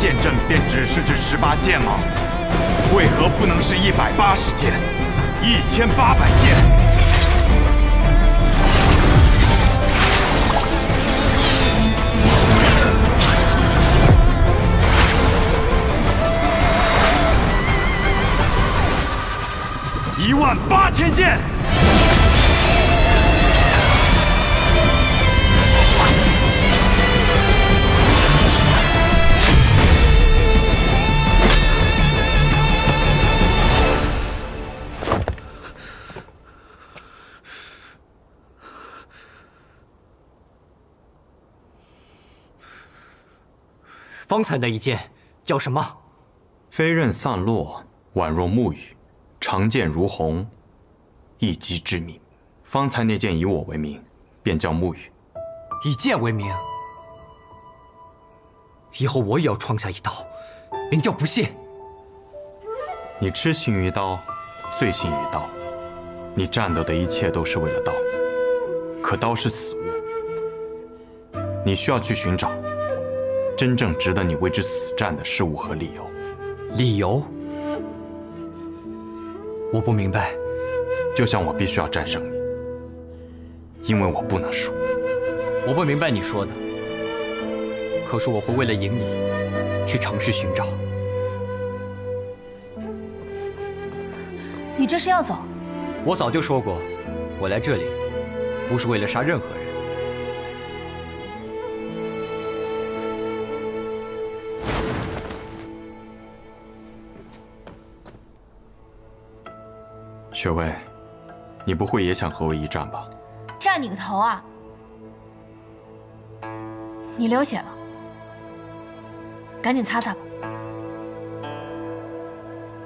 剑阵便只是这18剑吗？为何不能是180剑、1800剑？ 18000剑！方才那一剑叫什么？飞刃散落，宛若暮雨。 长剑如虹，一击致命。方才那剑以我为名，便叫暮雨。以剑为名，以后我也要创下一刀，名叫不谢。你痴心于刀，醉心于刀，你战斗的一切都是为了刀。可刀是死物，你需要去寻找真正值得你为之死战的事物和理由。理由？ 我不明白，就像我必须要战胜你，因为我不能输。我不明白你说的，可是我会为了赢你，去尝试寻找。你这是要走？我早就说过，我来这里不是为了杀任何人。雪薇，你不会也想和我一战吧？战你个头啊！你流血了，赶紧擦擦吧。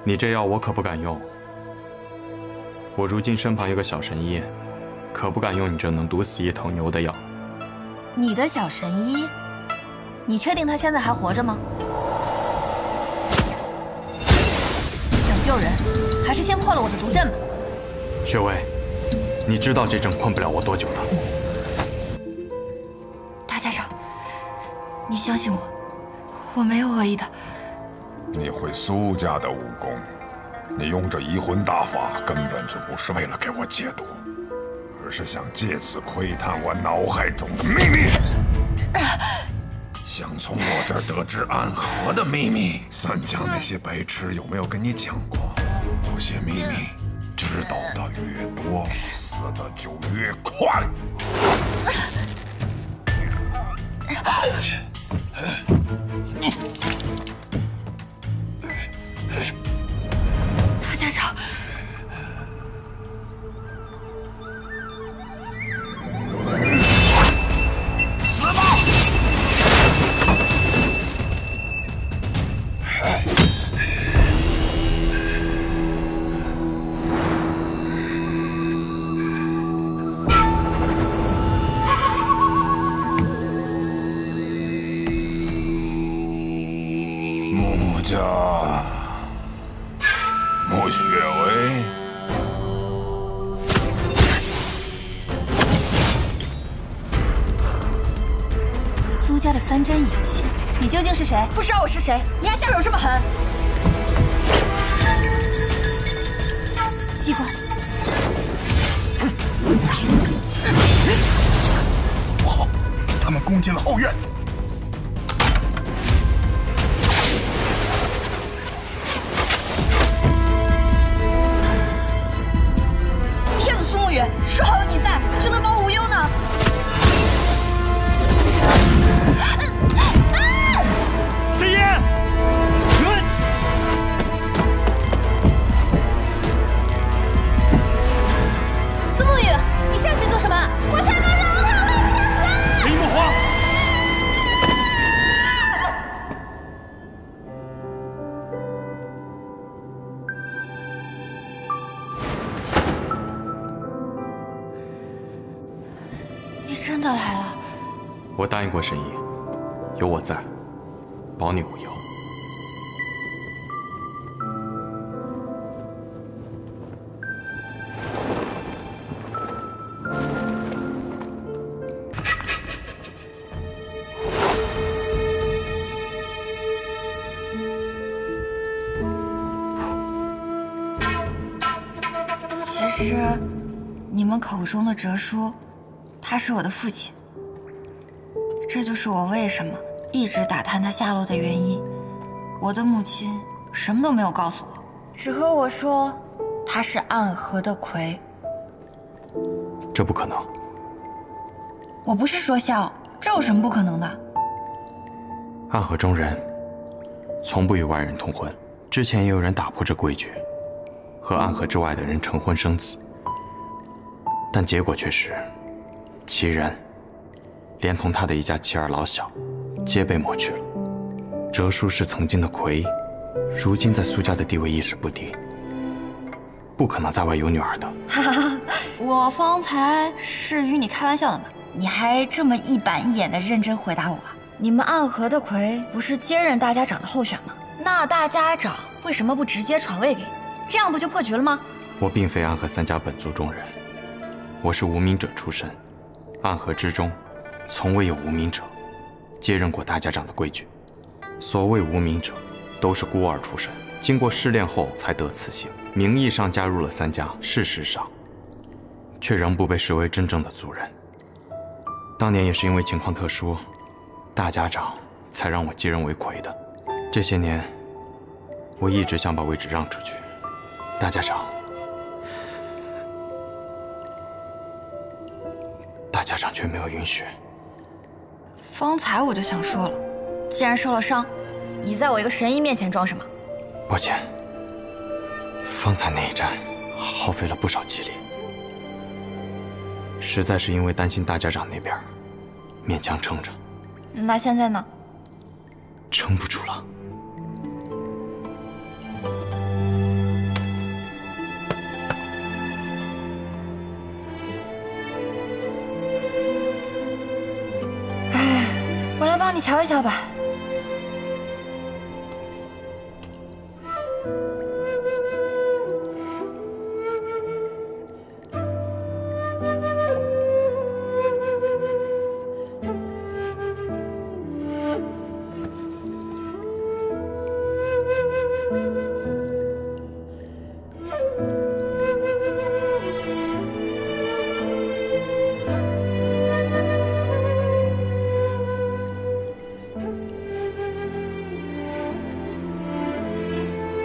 你这药我可不敢用。我如今身旁有个小神医，可不敢用你这能毒死一头牛的药。你的小神医，你确定他现在还活着吗？想救人，还是先破了我的毒阵吧。雪薇，你知道这阵困不了我多久的。大家长，你相信我，我没有恶意的。你会苏家的武功，你用这移魂大法根本就不是为了给我解毒，而是想借此窥探我脑海中的秘密。想从我这儿得知安和的秘密。三江那些白痴有没有跟你讲过？有些秘密知道的越多，死的就越快。大家长，死吧！穆家，穆雪薇。苏家的三针影戏，你究竟是谁？不知道我是谁，你还下手这么狠！机关，不好，他们攻进了后院。骗子苏沐雨，说好有你在，就能保我无忧呢。沈烟，苏沐雨，你下去做什么？我想跟饶他，我不想死！陈一木慌。你真的来了。我答应过沈毅，有我在，保你无忧。其实，你们口中的哲叔，他是我的父亲。这就是我为什么一直打探他下落的原因。我的母亲什么都没有告诉我，只和我说他是暗河的魁。这不可能。我不是说笑，这有什么不可能的？暗河中人从不与外人通婚，之前也有人打破这规矩，和暗河之外的人成婚生子，但结果却是，其人连同他的一家妻儿老小，皆被抹去了。哲叔是曾经的魁，如今在苏家的地位一时不低，不可能在外有女儿的。哈哈，我方才是与你开玩笑的嘛，你还这么一板一眼的认真回答我啊？你们暗河的魁不是接任大家长的候选吗？那大家长为什么不直接传位给你？这样不就破局了吗？我并非暗河三家本族中人，我是无名者出身，暗河之中从未有无名者接任过大家长的规矩。所谓无名者，都是孤儿出身，经过试炼后才得此姓，名义上加入了三家，事实上却仍不被视为真正的族人。当年也是因为情况特殊，大家长才让我继任为魁的。这些年，我一直想把位置让出去，大家长却没有允许。方才我就想说了，既然受了伤，你在我一个神医面前装什么？抱歉，方才那一战耗费了不少气力，实在是因为担心大家长那边，勉强撑着。那现在呢？撑不住了。我来帮你瞧一瞧吧。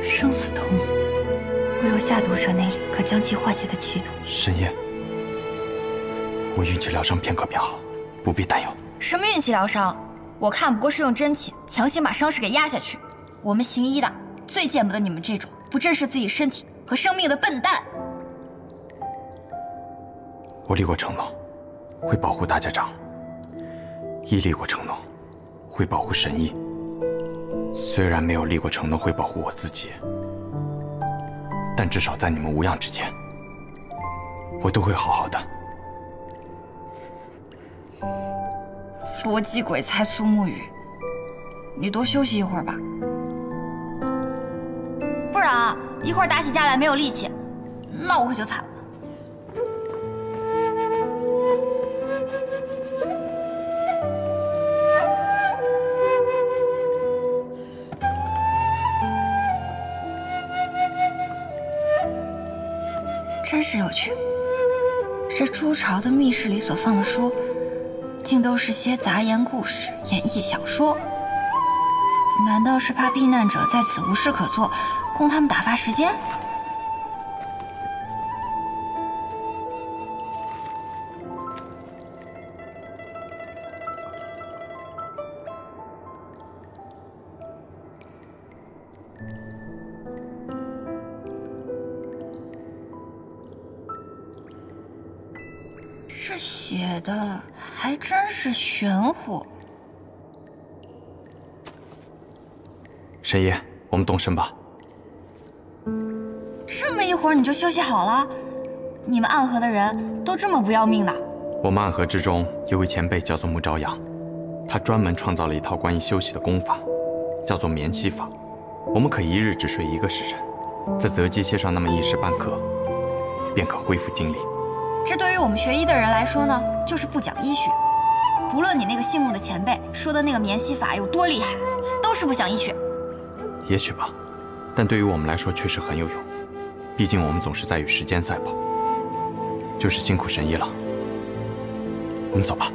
生死同无，唯有下毒者那里可将其化解的气毒。神爷，我运气疗伤片刻便好，不必担忧。什么运气疗伤？我看不过是用真气强行把伤势给压下去。我们行医的最见不得你们这种不珍视自己身体和生命的笨蛋。我立过承诺，会保护大家长，亦立过承诺，会保护神医。虽然没有立过承诺会保护我自己，但至少在你们无恙之前，我都会好好的。逻辑鬼才苏沐雨，你多休息一会儿吧，不然啊，一会儿打起架来没有力气，那我可就惨了。真是有趣，这朱朝的密室里所放的书，竟都是些杂言故事、演绎小说。难道是怕避难者在此无事可做，供他们打发时间？这写的还真是玄乎。神爷，我们动身吧。这么一会儿你就休息好了？你们暗河的人都这么不要命的？我们暗河之中有位前辈叫做穆朝阳，他专门创造了一套关于休息的功法，叫做眠息法。我们可一日只睡1个时辰，在择机歇上那么1时半刻，便可恢复精力。这对于我们学医的人来说呢，就是不讲医学。不论你那个姓穆的前辈说的那个眠息法有多厉害，都是不讲医学。也许吧，但对于我们来说确实很有用。毕竟我们总是在与时间赛跑。就是辛苦神医了。我们走吧。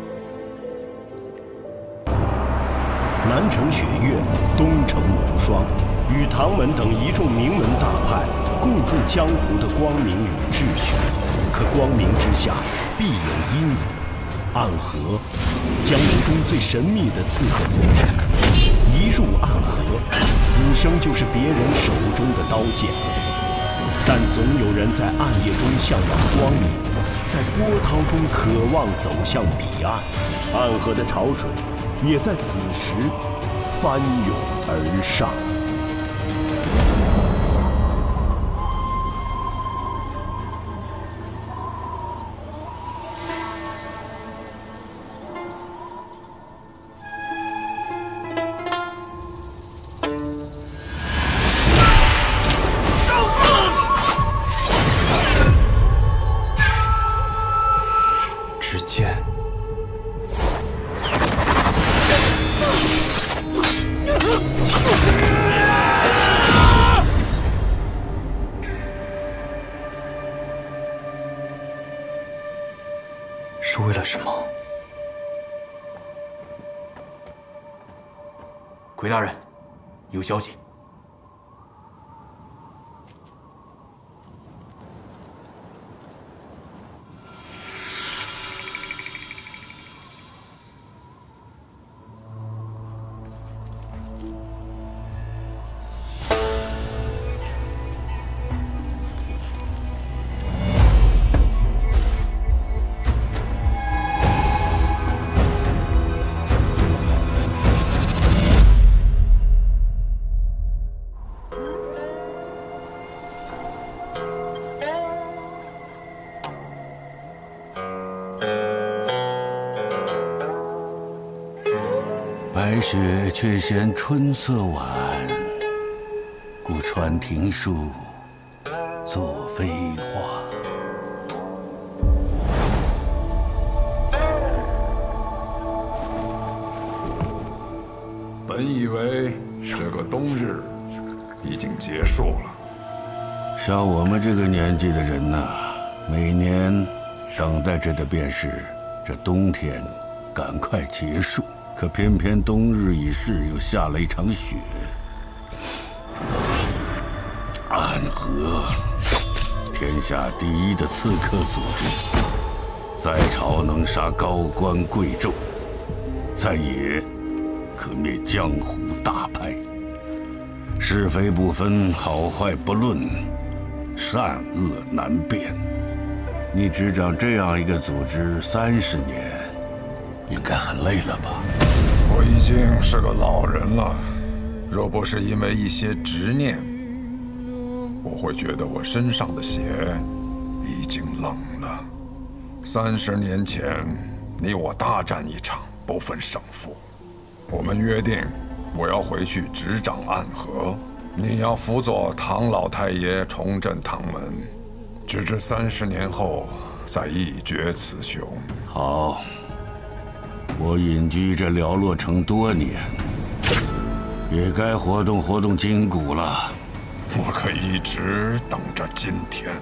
南城雪月，东城无双，与唐门等一众名门大派共筑江湖的光明与秩序。可光明之下，必有阴影。暗河，江湖中最神秘的刺客组织，一入暗河，此生就是别人手中的刀剑。但总有人在暗夜中向往光明，在波涛中渴望走向彼岸。暗河的潮水也在此时翻涌而上。之剑。是为了什么？奎大人，有消息。白雪却嫌春色晚，故穿庭树作飞花。本以为这个冬日已经结束了，像我们这个年纪的人呐，每年等待着的便是这冬天赶快结束。可偏偏冬日已逝，又下了一场雪。暗河，天下第一的刺客组织，在朝能杀高官贵胄，在野可灭江湖大派。是非不分，好坏不论，善恶难辨。你执掌这样一个组织30年，应该很累了吧？我已经是个老人了，若不是因为一些执念，我会觉得我身上的血已经冷了。30年前，你我大战一场，不分胜负。我们约定，我要回去执掌暗河，你要辅佐唐老太爷重振唐门，直至30年后再一决雌雄。好。我隐居这寥落城多年，也该活动活动筋骨了。我可一直等着今天呢。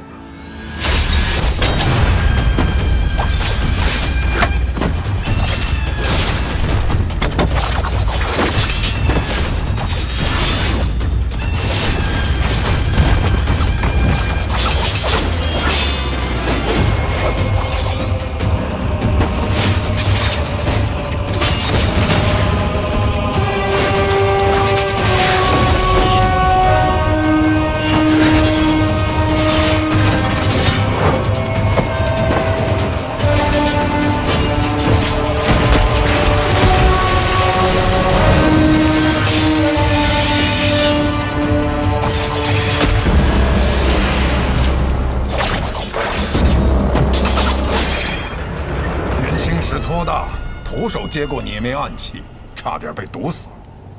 徒手接过你枚暗器，差点被毒死，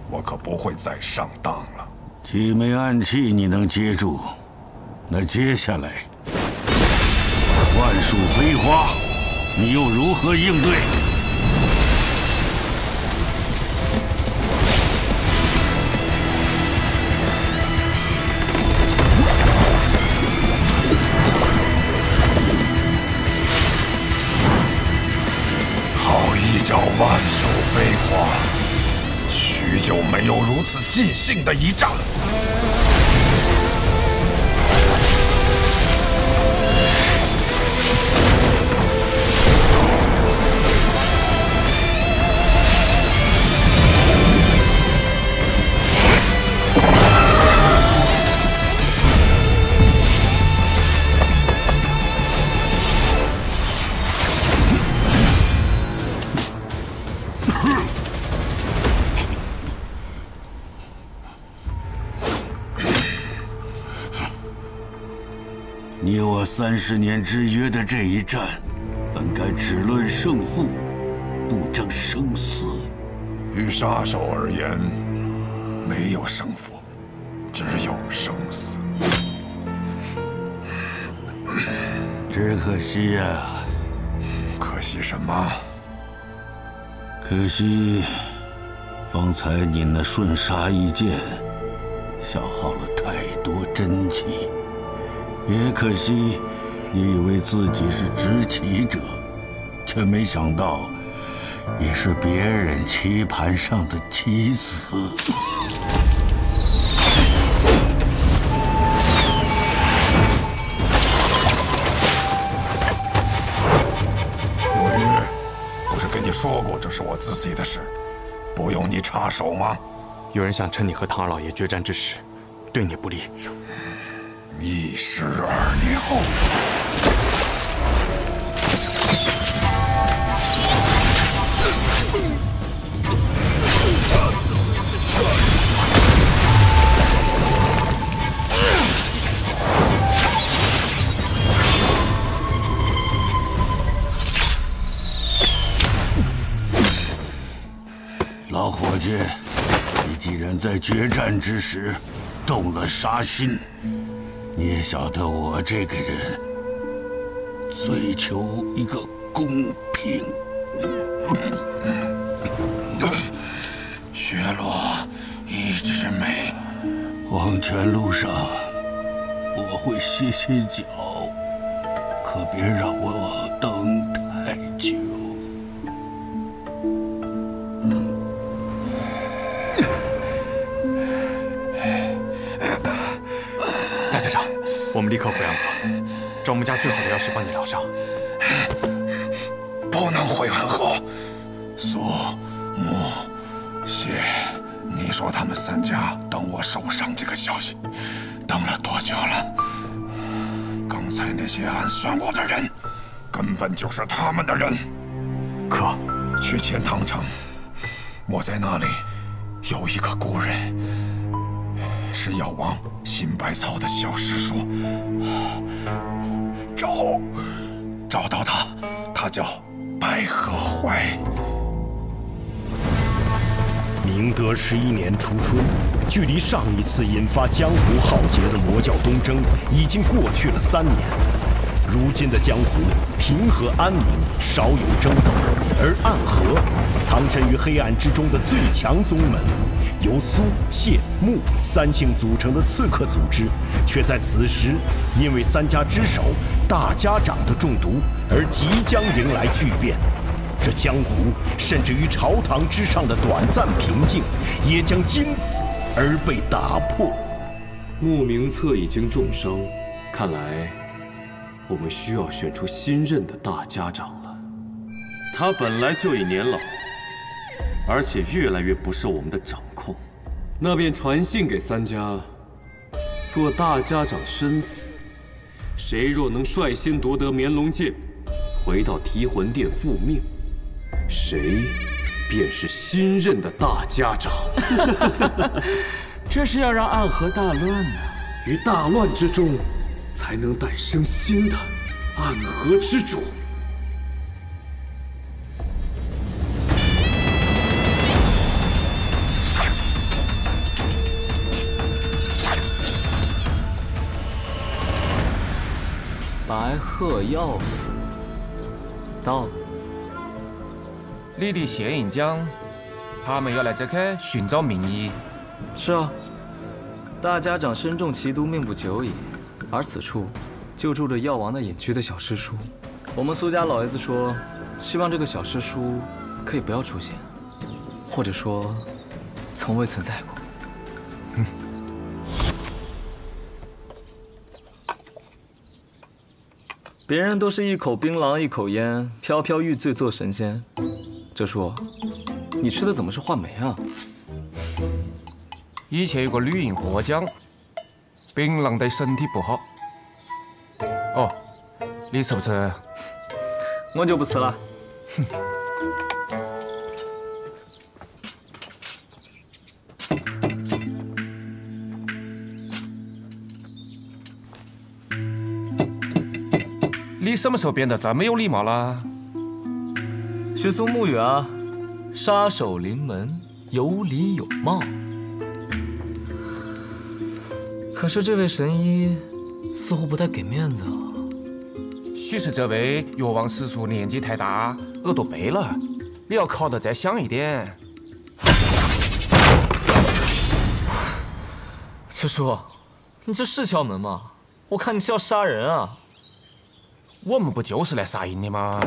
我可不会再上当了。几枚暗器你能接住，那接下来万树飞花，你又如何应对？话，许久没有如此尽兴的一战。你我30年之约的这一战，本该只论胜负，不争生死。于杀手而言，没有胜负，只有生死。只可惜呀，可惜什么？可惜，方才你那瞬杀一剑，消耗了太多真气。也可惜，你以为自己是执棋者，却没想到，你是别人棋盘上的棋子。罗玉，不是跟你说过这是我自己的事，不用你插手吗？有人想趁你和唐二老爷决战之时，对你不利。一石二鸟。老伙计，你既然在决战之时动了杀心，你也晓得我这个人追求一个公平。雪落一枝梅，黄泉路上我会歇歇脚，可别让我等太久。大家长，我们立刻回安河，找我们家最好的药师帮你疗伤。不能回安河。苏、穆、谢，你说他们3家等我受伤这个消息，等了多久了？刚才那些暗算我的人，根本就是他们的人。可去钱塘城，我在那里有一个故人，是药王辛百草的小师叔。找到他，他叫白鹤怀。明德11年初春，距离上一次引发江湖浩劫的魔教东征已经过去了3年。如今的江湖平和安宁，少有争斗，而暗河藏身于黑暗之中的最强宗门，由苏、谢、穆3姓组成的刺客组织，却在此时因为3家之首大家长的中毒而即将迎来巨变。这江湖甚至于朝堂之上的短暂平静，也将因此而被打破。穆名策已经重伤，看来我们需要选出新任的大家长了。他本来就已年老，而且越来越不受我们的掌控。那便传信给3家，若大家长身死，谁若能率先夺得绵龙剑，回到提魂殿复命，谁便是新任的大家长。这是要让暗河大乱呢。于大乱之中，才能诞生新的暗河之主。白鹤药府到了。丽丽斜影江，他们要来这开寻找名医。是啊，大家长身中奇毒，命不久矣。而此处就住着药王的隐居的小师叔。我们苏家老爷子说，希望这个小师叔可以不要出现。或者说，从未存在过。别人都是一口槟榔一口烟，飘飘欲醉做神仙。哲叔，你吃的怎么是话梅啊？以前有个女人和我讲，槟榔对身体不好。哦，你吃不吃？我就不吃了。哼。你什么时候变得这么有礼貌了？学苏沐语啊，杀手临门，有礼有貌。可是这位神医似乎不太给面子啊。许是这位药王师叔年纪太大，耳朵背了，你要考得再响一点。哲叔，你这是敲门吗？我看你是要杀人啊！我们不就是来杀人的吗？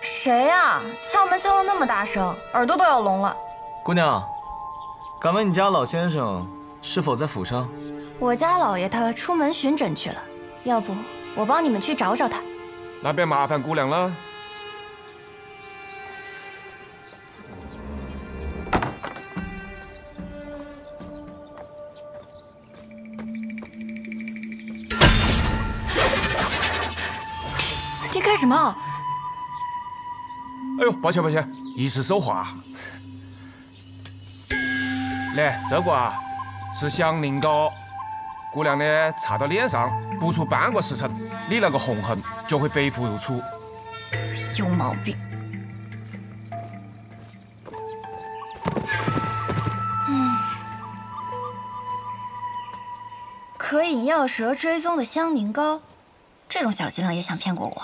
谁呀？敲门敲得那么大声，耳朵都要聋了。姑娘，敢问你家老先生是否在府上？我家老爷他出门巡诊去了，要不我帮你们去找找他。那便麻烦姑娘了。你干什么？哎呦，抱歉抱歉，一时手滑。来，这个啊是祥宁膏，姑娘呢擦到脸上，不出半个时辰，你那个红痕就会白肤如初。有毛病。可以药蛇追踪的香宁膏，这种小伎俩也想骗过我？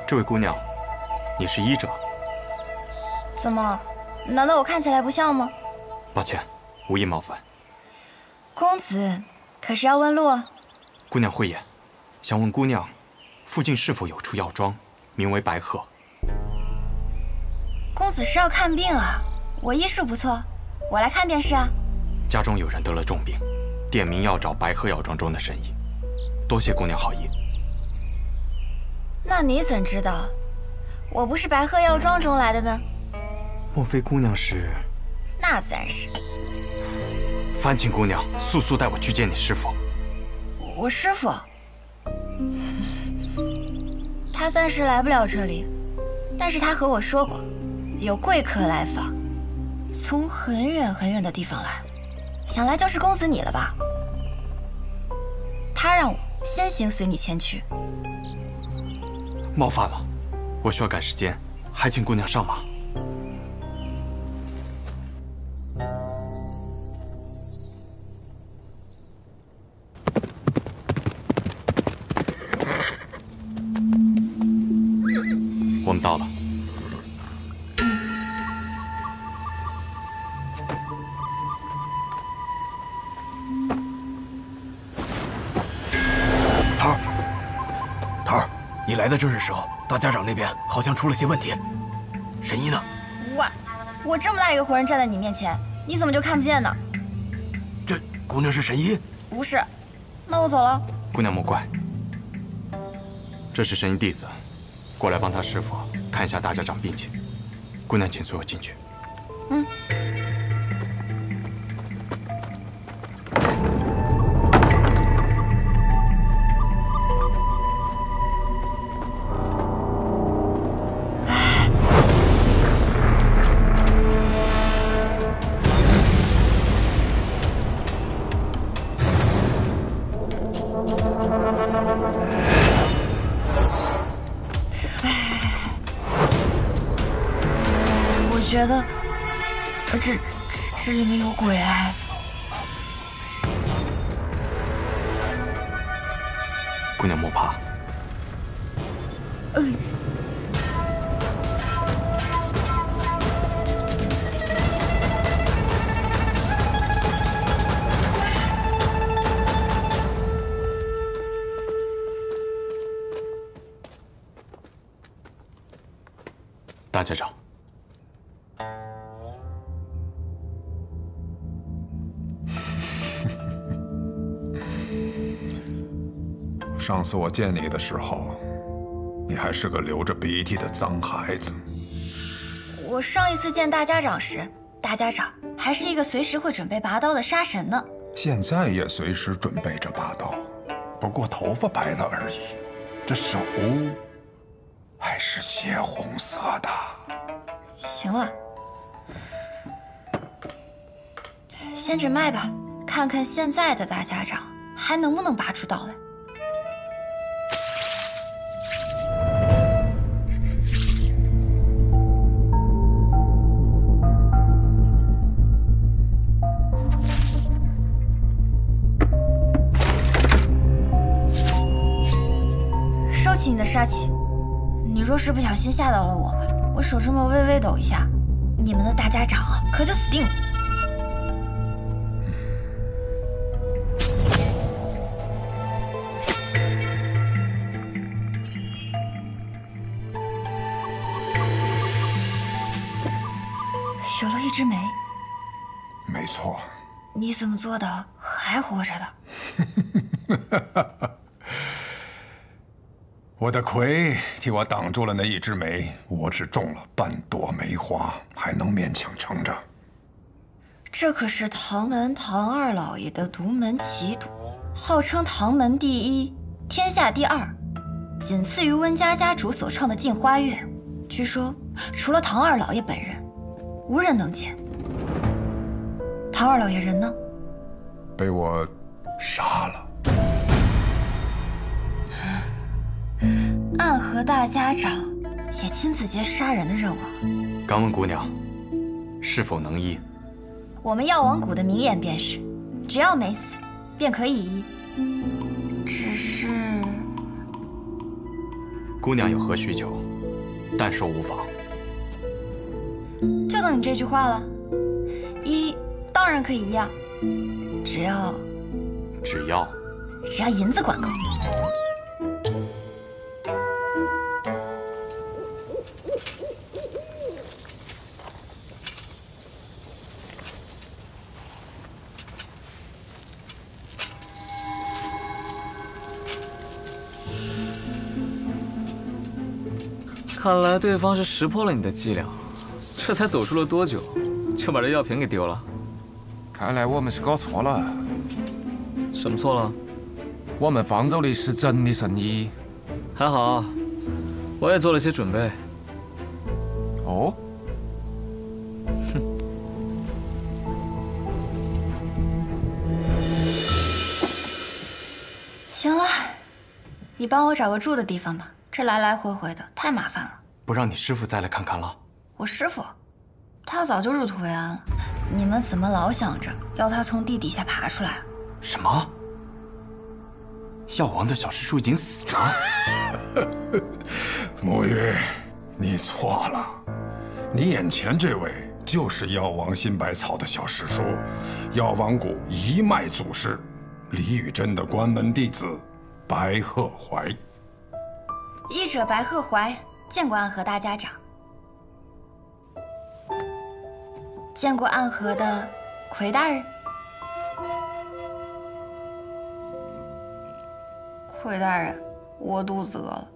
这位姑娘，你是医者？怎么？难道我看起来不像吗？抱歉，无意冒犯。公子，可是要问路啊？姑娘慧眼，想问姑娘，附近是否有处药庄，名为白鹤？公子是要看病啊？我医术不错，我来看便是啊。家中有人得了重病，点名要找白鹤药庄中的神医。多谢姑娘好意。那你怎知道我不是白鹤药庄中来的呢？莫非姑娘是？那自然是。烦请姑娘速速带我去见你师父。我师父，他暂时来不了这里，但是他和我说过，有贵客来访，从很远很远的地方来，想来就是公子你了吧？他让我先行随你前去。冒犯了，我需要赶时间，还请姑娘上马。我们到了。你来的正是时候，大家长那边好像出了些问题。神医呢？我这么大一个活人站在你面前，你怎么就看不见呢？这姑娘是神医？不是，那我走了。姑娘莫怪，这是神医弟子，过来帮他师父看一下大家长病情。姑娘，请随我进去。嗯。我觉得这里面有鬼哎！姑娘莫怕。大家长。上次我见你的时候，你还是个流着鼻涕的脏孩子。我上一次见大家长时，大家长还是一个随时会准备拔刀的杀神呢。现在也随时准备着拔刀，不过头发白了而已。这手还是血红色的。行了，先诊脉吧，看看现在的大家长还能不能拔出刀来。收起你的杀气，你若是不小心吓到了我手这么微微抖一下，你们的大家长啊可就死定了。许了一枝梅。没错。你怎么做到还活着的？我的魁替我挡住了那一枝梅，我只种了半朵梅花，还能勉强撑着。这可是唐门唐二老爷的独门奇毒，号称唐门第一，天下第二，仅次于温家家主所创的镜花月。据说除了唐二老爷本人，无人能见。唐二老爷人呢？被我杀了。暗河大家长也亲自接杀人的任务。敢问姑娘，是否能医？我们药王谷的名言便是，只要没死，便可以医。只是，姑娘有何需求，但说无妨。就等你这句话了。医当然可以医啊，只要银子管够。看来对方是识破了你的伎俩，这才走出了多久，就把这药瓶给丢了。看来我们是搞错了。什么错了？我们方舟里是真的圣医。还好，我也做了些准备。哦。行了，你帮我找个住的地方吧。这来来回回的太麻烦了。不让你师傅再来看看了？我师傅，他早就入土为安了。你们怎么老想着要他从地底下爬出来啊？什么？药王的小师叔已经死了？沐玉，你错了。你眼前这位就是药王新百草的小师叔，药王谷一脉祖师李宇珍的关门弟子白鹤怀。医者白鹤怀，见过暗河大家长。见过暗河的魁大人。魁大人，我肚子饿了。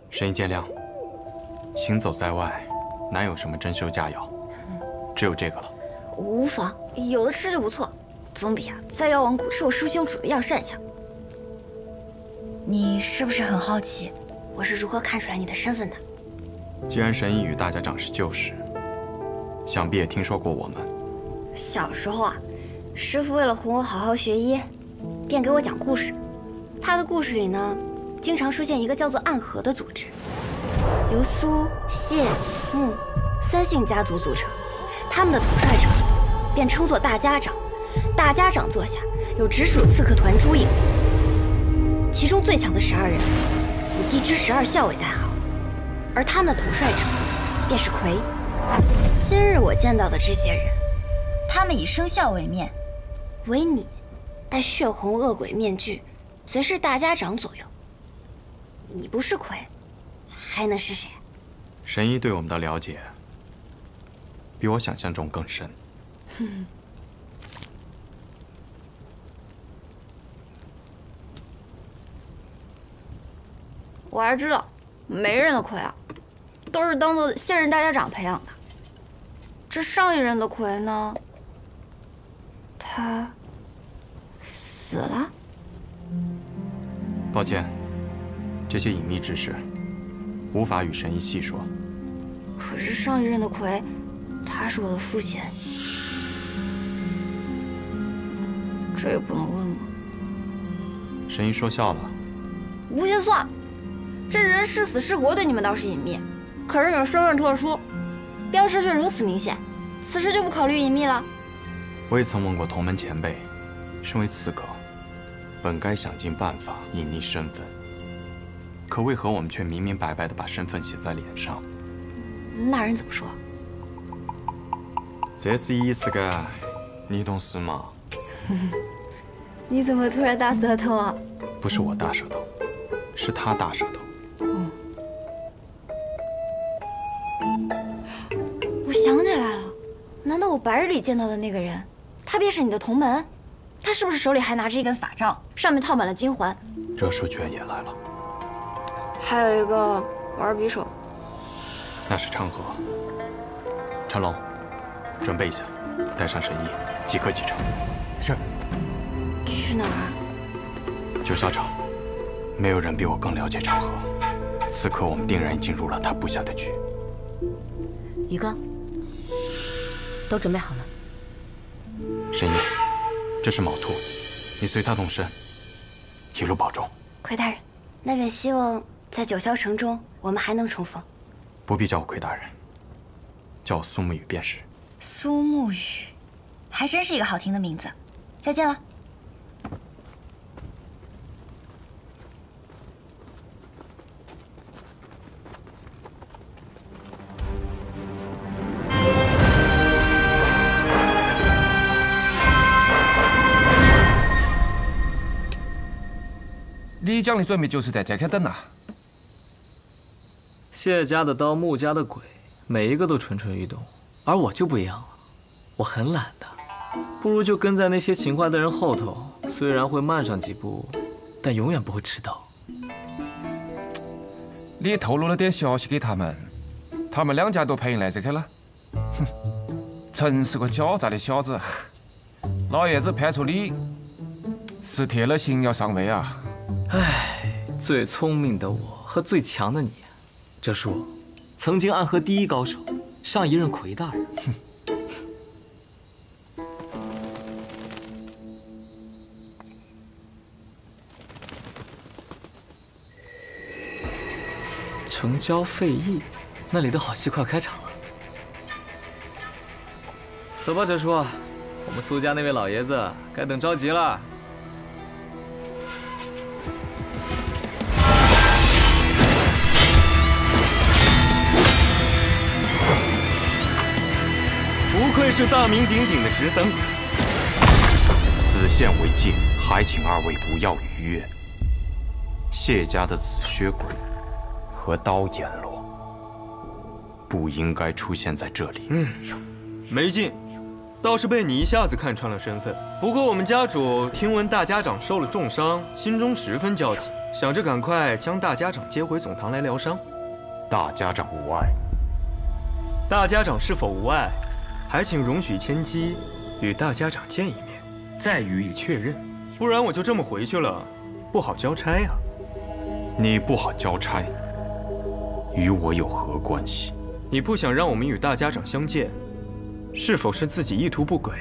神医见谅，行走在外，难有什么珍馐佳肴，只有这个了。无妨，有的吃就不错，总比在药王谷吃我师兄煮的药膳香。你是不是很好奇，我是如何看出来你的身份的？既然神医与大家长是旧识，想必也听说过我们。小时候师父为了哄我好好学医，便给我讲故事。他的故事里呢，经常出现一个叫做暗河的组织，由苏、谢、穆三姓家族组成。他们的统帅者便称作大家长。大家长座下有直属刺客团诸营，其中最强的12人以地支12校为代号，而他们的统帅者便是魁。今日我见到的这些人，他们以生肖为面，唯你戴血红恶鬼面具，随侍大家长左右。你不是魁，还能是谁？神医对我们的了解，比我想象中更深。我还知道，每个人的魁啊，都是当做现任大家长培养的。这上一任的魁呢，他死了。抱歉，这些隐秘之事无法与神医细说。可是上一任的魁，他是我的父亲，这也不能问吗？神医说笑了。不信算。这人是死是活对你们倒是隐秘，可是你们身份特殊，标识却如此明显，此时就不考虑隐秘了。我也曾问过同门前辈，身为刺客，本该想尽办法隐匿身份，可为何我们却明明白白地把身份写在脸上？那人怎么说？这是意思个，你懂事吗？你怎么突然大舌头啊？不是我大舌头，是他大舌头。我想起来了，难道我白日里见到的那个人，他便是你的同门？他是不是手里还拿着一根法杖，上面套满了金环？哲书居然也来了，还有一个玩匕首，那是昌河。陈龙，准备一下，带上神医，即刻启程。是。去哪儿啊？九霄城，没有人比我更了解昌河。此刻我们定然已经入了他布下的局。宇哥，都准备好了。神医，这是卯兔，你随他动身，一路保重。魁大人，那便希望在九霄城中，我们还能重逢。不必叫我魁大人，叫我苏沐雨便是。苏沐雨，还真是一个好听的名字。再见了。你讲的准备就是在这边等啊。谢家的刀，穆家的鬼，每一个都蠢蠢欲动，而我就不一样了，我很懒的，不如就跟在那些勤快的人后头，虽然会慢上几步，但永远不会迟到。你透露了点消息给他们，他们两家都陪你来这去了。哼，真是个狡诈的小子。老爷子派出你，是铁了心要上位啊。唉，最聪明的我和最强的你，这书曾经暗合第一高手，上一任魁大人。城郊废邑，那里的好戏快开场了。走吧，哲叔，我们苏家那位老爷子该等着急了。不愧是大名鼎鼎的十三鬼，此线为界，还请二位不要逾越。谢家的紫靴鬼和刀阎罗不应该出现在这里。没劲，倒是被你一下子看穿了身份。不过我们家主听闻大家长受了重伤，心中十分焦急，想着赶快将大家长接回总堂来疗伤。大家长无碍。大家长是否无碍？还请容许千机与大家长见一面，再予以确认。不然我就这么回去了，不好交差啊。你不好交差，与我有何关系？你不想让我们与大家长相见，是否是自己意图不轨？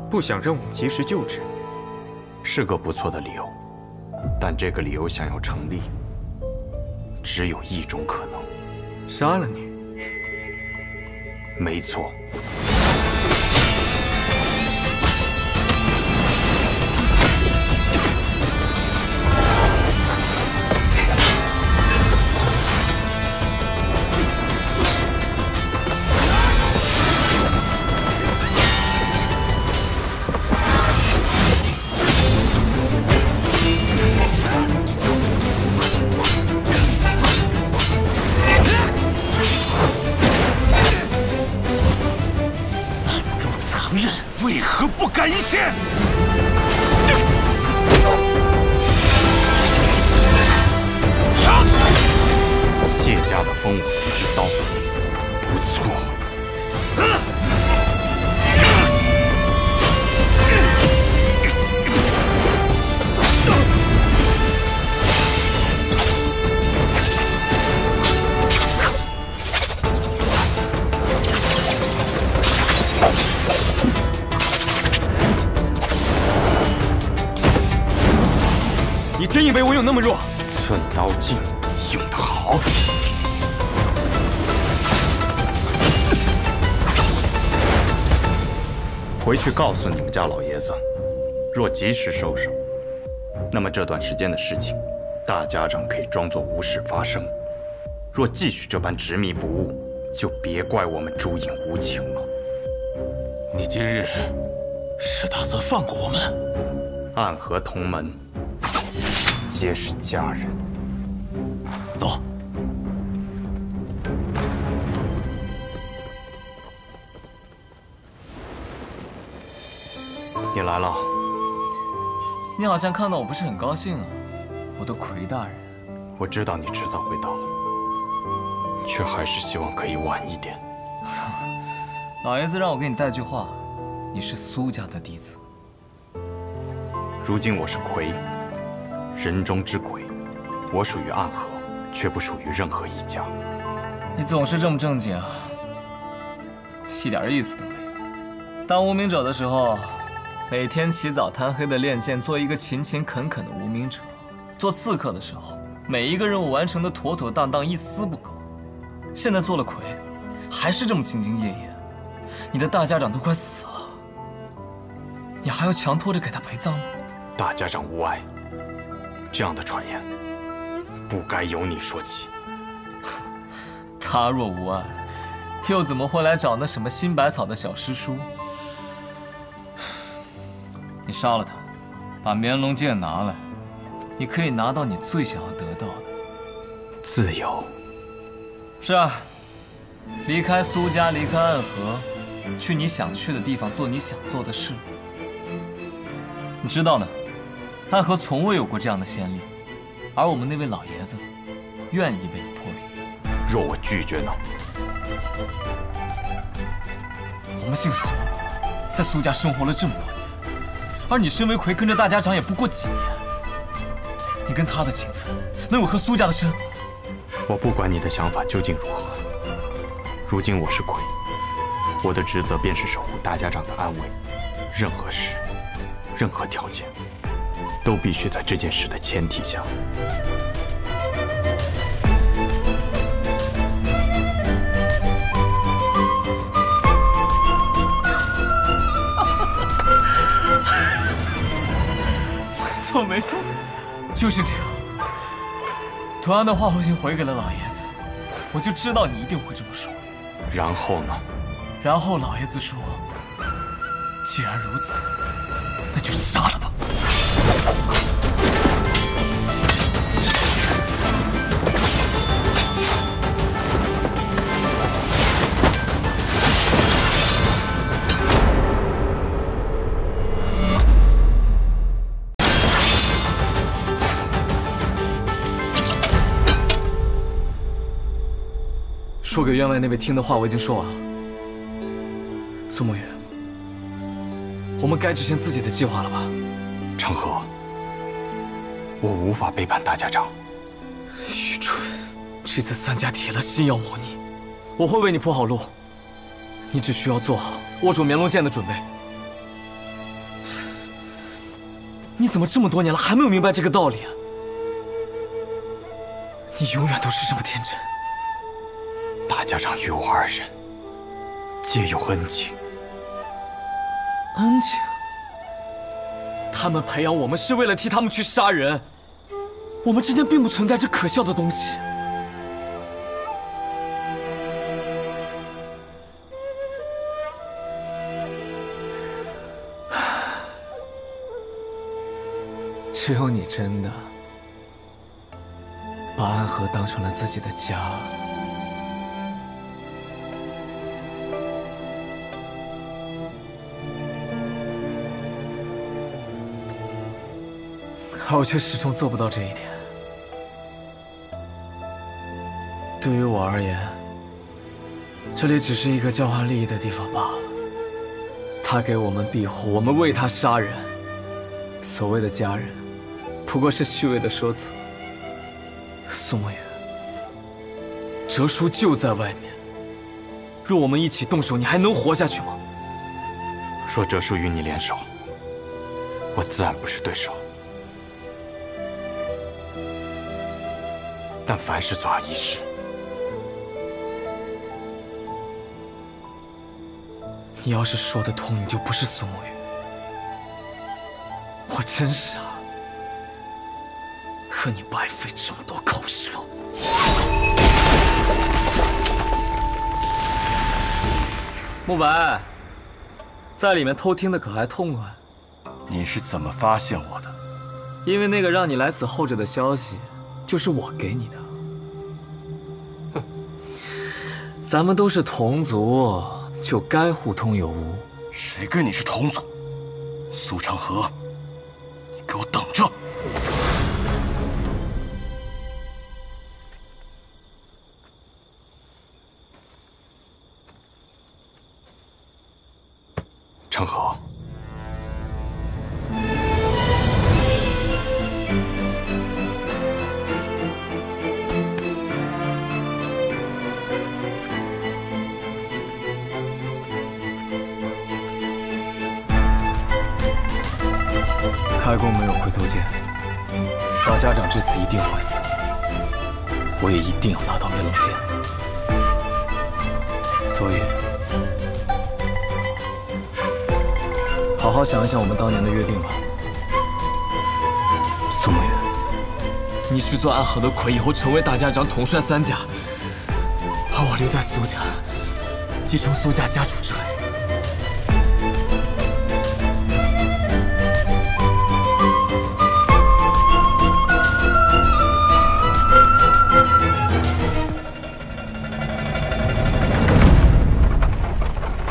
不想让我们及时救治，是个不错的理由。但这个理由想要成立，只有一种可能：杀了你。没错。聂家的风武一之刀，不错，死！你真以为我有那么弱？寸刀劲，用得好。回去告诉你们家老爷子，若及时收手，那么这段时间的事情，大家长可以装作无事发生；若继续这般执迷不悟，就别怪我们朱隐无情了。你今日是打算放过我们？暗河同门，皆是家人。走。你来了。你好像看到我不是很高兴啊，我的魁大人。我知道你迟早会到，却还是希望可以晚一点。老爷子让我给你带句话，你是苏家的弟子。如今我是魁，人中之魁，我属于暗河，却不属于任何一家。你总是这么正经啊，一点意思都没有。当无名者的时候，每天起早贪黑的练剑，做一个勤勤恳恳的无名者；做刺客的时候，每一个任务完成的妥妥当当，一丝不苟。现在做了魁，还是这么兢兢业业。你的大家长都快死了，你还要强拖着给他陪葬吗？大家长无碍，这样的传言不该由你说起。他若无碍，又怎么会来找那什么新百草的小师叔？你杀了他，把绵龙剑拿来，你可以拿到你最想要得到的自由。是啊，离开苏家，离开暗河，去你想去的地方，做你想做的事。你知道呢，暗河从未有过这样的先例，而我们那位老爷子愿意为你破例。若我拒绝呢？我们姓苏，在苏家生活了这么多年，而你身为魁，跟着大家长也不过几年。你跟他的情分，能有和苏家的深？我不管你的想法究竟如何，如今我是魁，我的职责便是守护大家长的安危。任何事，任何条件，都必须在这件事的前提下。没错，就是这样。同样的话我已经回给了老爷子，我就知道你一定会这么说。然后呢？然后老爷子说，既然如此，那就杀了吧。说给员外那位听的话我已经说完了。苏沐雨，我们该执行自己的计划了吧？长河，我无法背叛大家长。愚蠢！这次三家铁了心要谋你，我会为你铺好路，你只需要做好握住绵龙剑的准备。你怎么这么多年了还没有明白这个道理啊？你永远都是这么天真。大家长与我二人皆有恩情。恩情？他们培养我们是为了替他们去杀人，我们之间并不存在这可笑的东西。只有你真的把安河当成了自己的家。而我却始终做不到这一点。对于我而言，这里只是一个交换利益的地方罢了。他给我们庇护，我们为他杀人。所谓的家人，不过是虚伪的说辞。苏沐雨，哲叔就在外面，若我们一起动手，你还能活下去吗？若哲叔与你联手，我自然不是对手。但凡事总要一试。你要是说得通，你就不是苏沐雨。我真傻，和你白费这么多口舌。慕白，在里面偷听的可还痛快？你是怎么发现我的？因为那个让你来此候着的消息，就是我给你的。哼，咱们都是同族，就该互通有无。谁跟你是同族？苏长河，你给我等着！长河，开弓没有回头箭，大家长这次一定会死，我也一定要拿到灭龙剑。所以，好好想一想我们当年的约定吧。苏沐雨，你去做暗河的魁，以后成为大家长，统帅三家，而我留在苏家，继承苏家家主之位。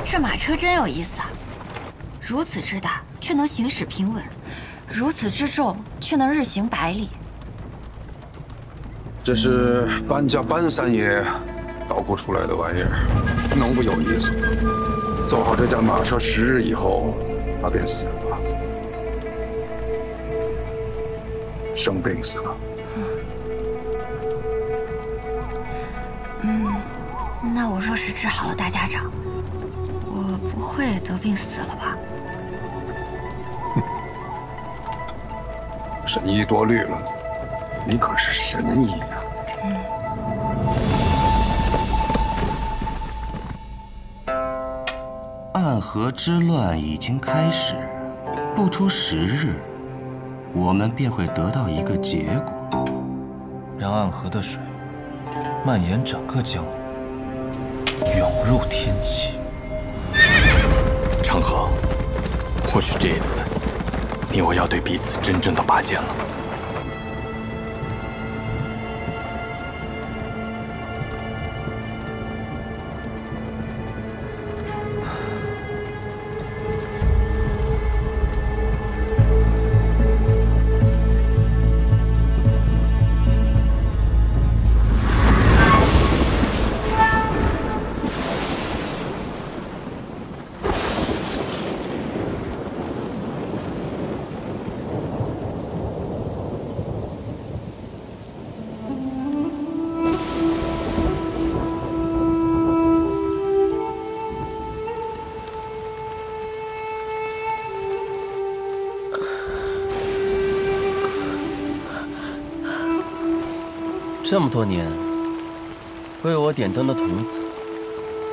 这马车真有意思啊！如此之大，却能行驶平稳；如此之重，却能日行百里。这是搬家搬三爷捣鼓出来的玩意儿，能不有意思吗？走好这架马车10日以后，他便死了，生病死的。那我若是治好了大家长，我不会得病死了吧？神医多虑了，你可是神医呀！暗河之乱已经开始，不出10日，我们便会得到一个结果，让暗河的水蔓延整个江湖，涌入天启。长河，或许这一次，你我要对彼此真正的拔剑了。这么多年为我点灯的童子，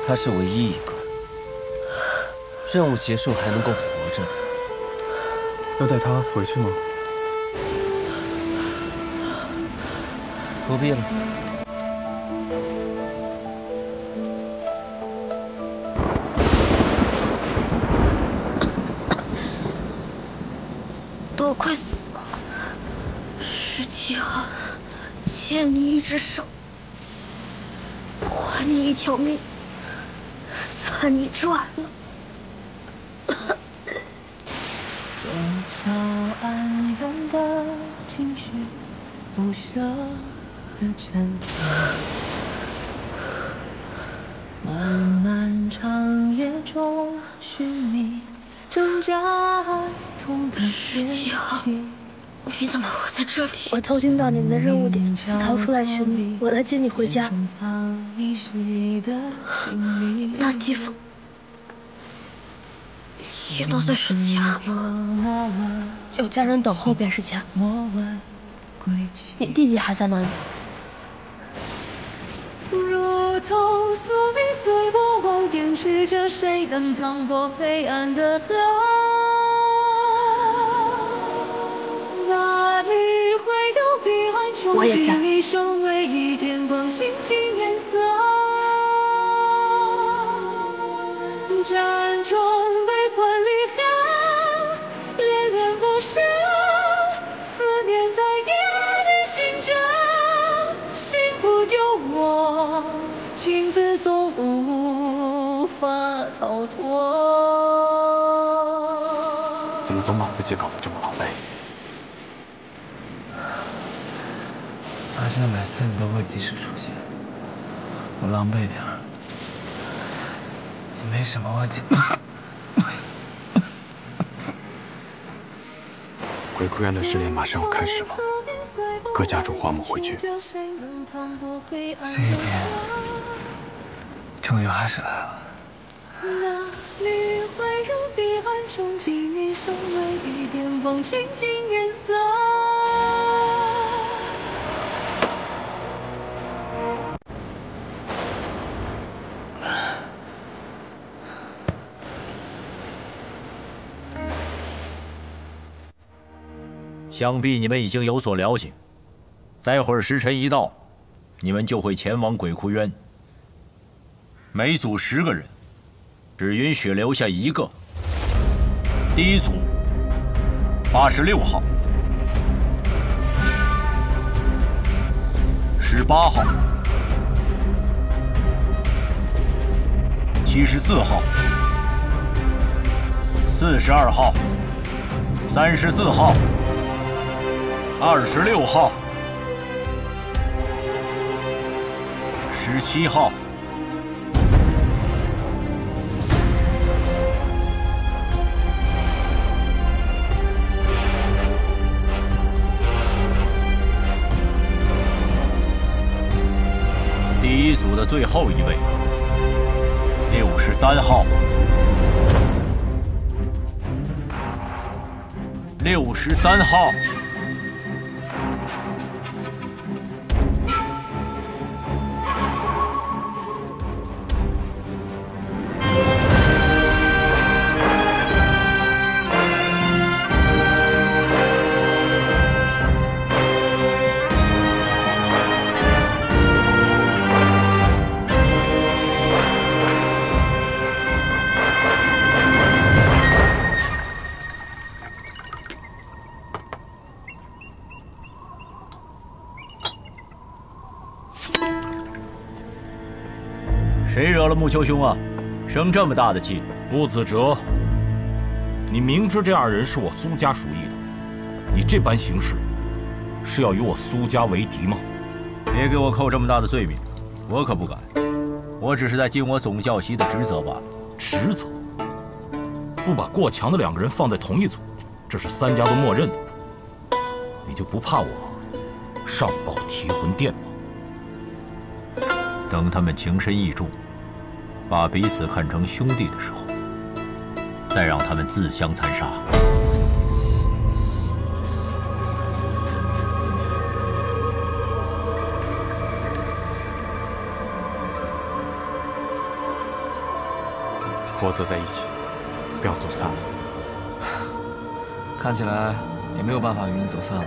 他是唯一一个任务结束还能够活着的。要带他回去吗？不必了。多亏死了17号欠你一只手，还你一条命，算你赚了。多少哀怨的情绪，不舍的挣扎，漫漫长夜中寻觅挣扎痛的17号，你怎么会在这里？我偷听到你们的任务点，自逃出来寻你，我来接你回家。那地方也能算是家吗？有家人等候便是家。你弟弟还在哪里？如同宿命随波光点去着，谁能趟过黑暗的河？哪里会有彼岸憧憬一生唯一点光，心尽颜色。辗转悲欢离合，恋恋不舍，思念在夜里醒着，心不由我，情字总无法逃脱。怎么总把自己搞得这么狼狈？反正每次你都会及时出现，我狼狈点儿也没什么问题。鬼哭院的试炼马上要开始了，各家主唤我们回去。这一天终于还是来了。哪里会有彼岸憧憬一生唯一点光，情尽颜色。想必你们已经有所了解，待会儿时辰一到，你们就会前往鬼窟渊。每组10个人，只允许留下1个。第一组86号、18号、74号、42号、34号、26号、17号、第一组的最后一位，63号、63号。谁惹了木秋兄啊？生这么大的气！穆子哲，你明知这2人是我苏家属意的，你这般行事，是要与我苏家为敌吗？别给我扣这么大的罪名，我可不敢。我只是在尽我总教习的职责罢了。职责？不把过强的2个人放在同一组，这是3家都默认的。你就不怕我上报提魂殿吗？等他们情深意重，把彼此看成兄弟的时候，再让他们自相残杀。活走在一起，不要走散了。看起来也没有办法与你走散了。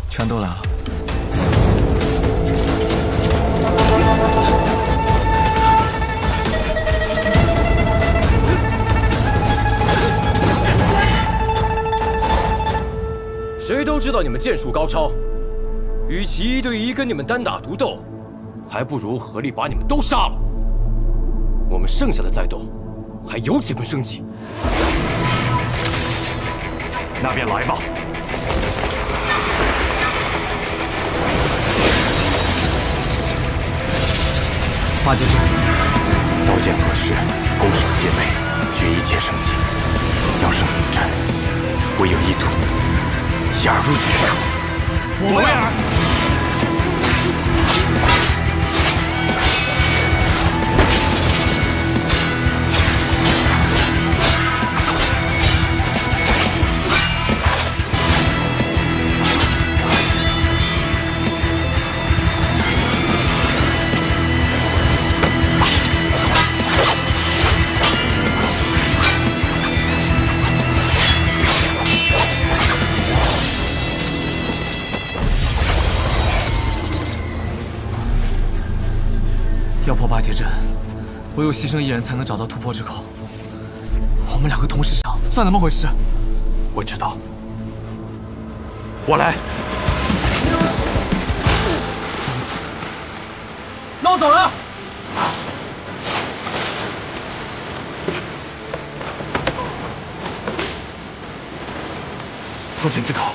全都来了。谁都知道你们剑术高超，与其1对1跟你们单打独斗，还不如合力把你们都杀了。我们剩下的再斗，还有几分生机。那便来吧。八戒阵，刀剑合十，攻守皆备，绝一切生机。要胜此战，唯有一途，雅入决。我为尔。要破八戒阵，唯有牺牲一人才能找到突破之口。我们2个同时上，算怎么回事？我知道，我来。那我走了。坐井自考。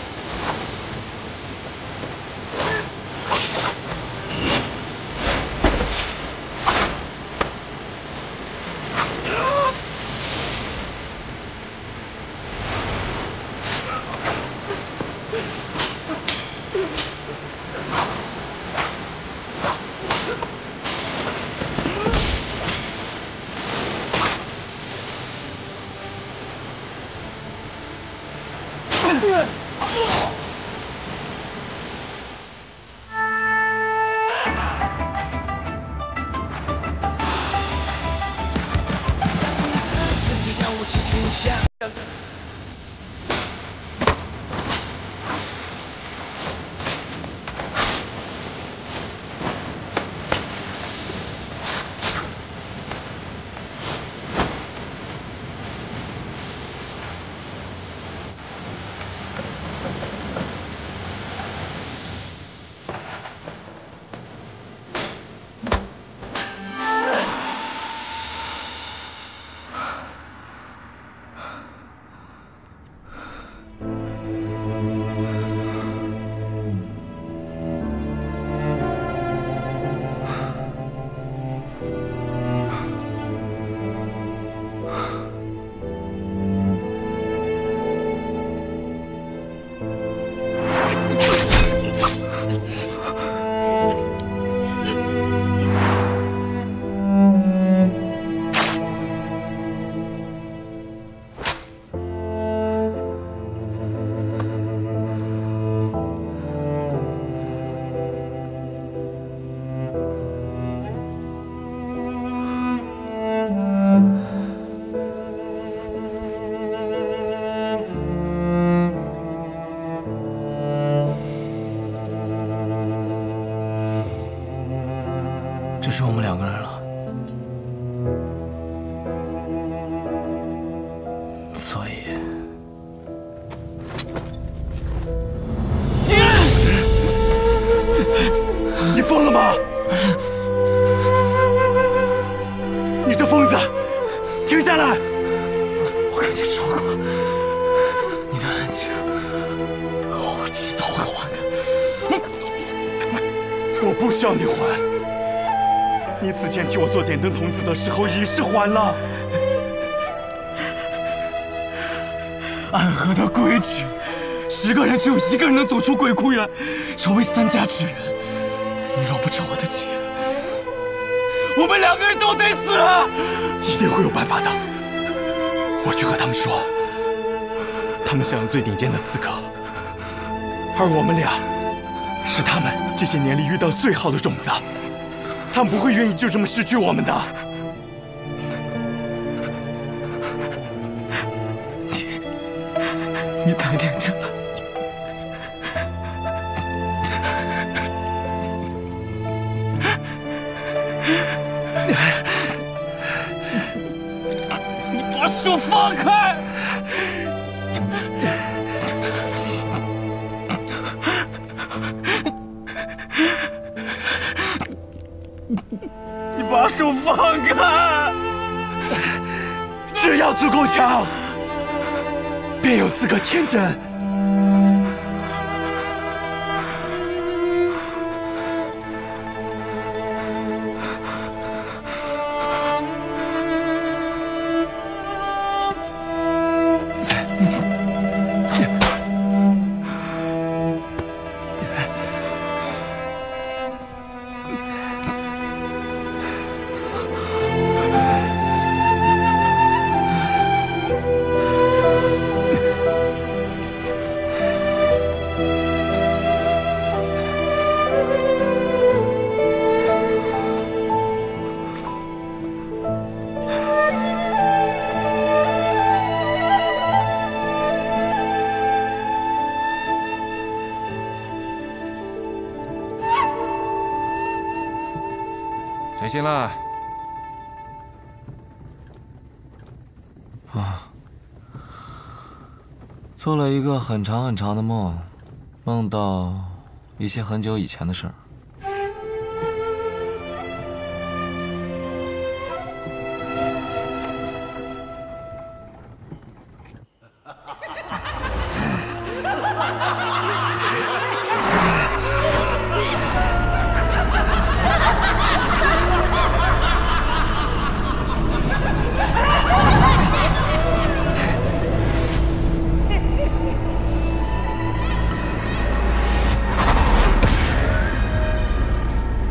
只剩我们2个人了，所以，你疯了吗？你这疯子，停下来！我跟你说过，你的恩情，我迟早会还的。我不需要你还。你此前替我做点灯童子的时候，已是还了。暗河的规矩，10个人只有1个人能走出鬼窟园，成为3家之人。你若不成我的情，我们2个人都得死。一定会有办法的。我去和他们说，他们想要最顶尖的刺客，而我们俩是他们这些年里遇到最好的种子。他们不会愿意就这么失去我们的。你太天真了。你把手放开！把手放开！只要足够强，便有资格天真。睡醒了。啊，做了一个很长很长的梦，梦到一些很久以前的事儿。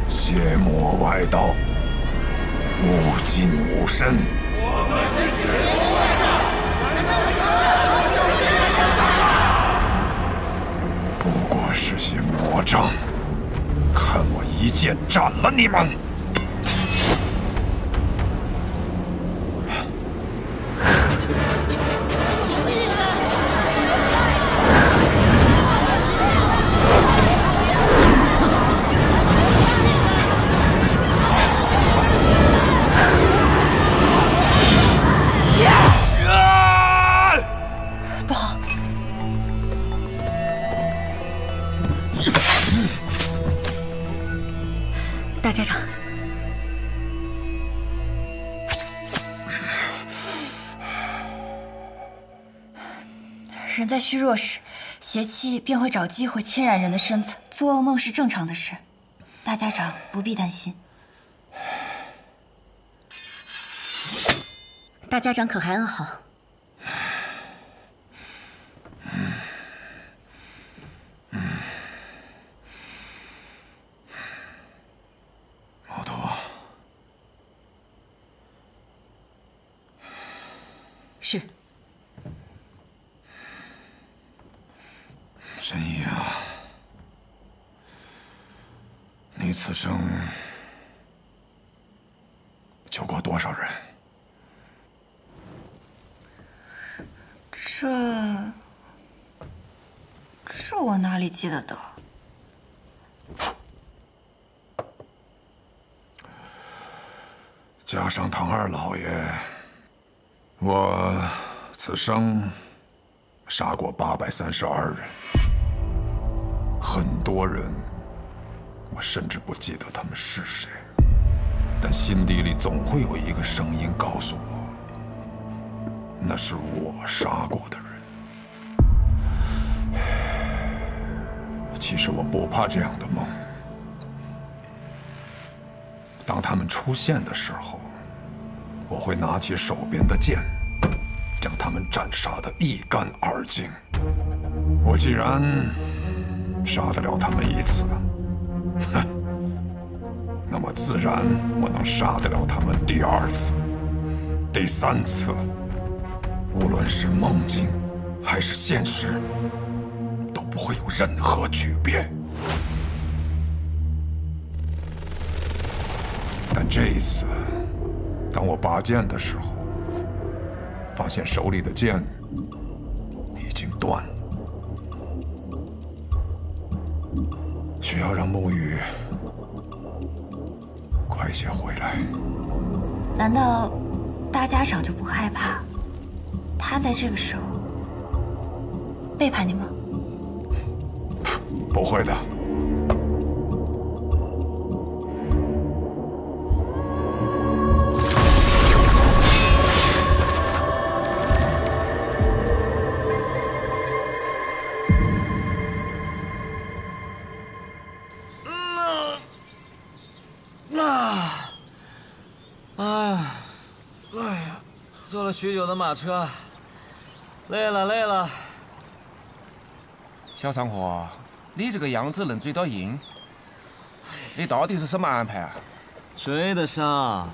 邪魔外道，无尽无身。我们是邪魔外道，不过是些魔障，看我一剑斩了你们！不好！大家长，人在虚弱时，邪气便会找机会侵染人的身子。做噩梦是正常的事，大家长不必担心。大家长可还安好？毛头，是。神医啊，你此生救过多少人？这我哪里记得得？加上唐二老爷，我此生杀过832人，很多人，我甚至不记得他们是谁，但心底里总会有一个声音告诉我，那是我杀过的人。其实我不怕这样的梦。当他们出现的时候，我会拿起手边的剑，将他们斩杀得一干二净。我既然杀得了他们一次，那么自然我能杀得了他们第二次、第三次。无论是梦境还是现实，都不会有任何区别。但这一次，当我拔剑的时候，发现手里的剑已经断了，需要让沐雨快些回来。难道大家长就不害怕他在这个时候背叛你吗？不会的。哎呀，坐了许久的马车，累了。小长河，你这个样子能追到鹰，你到底是什么安排啊？追得上。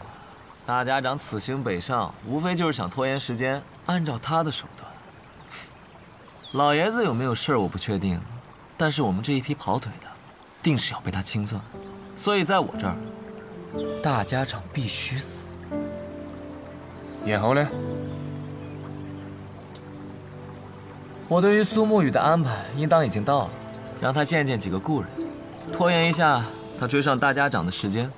大家长此行北上，无非就是想拖延时间，按照他的手段。老爷子有没有事儿我不确定，但是我们这一批跑腿的，定是要被他清算。所以在我这儿，大家长必须死。然后呢？我对于苏沐雨的安排，应当已经到了，让他见见几个故人，拖延一下他追上大家长的时间。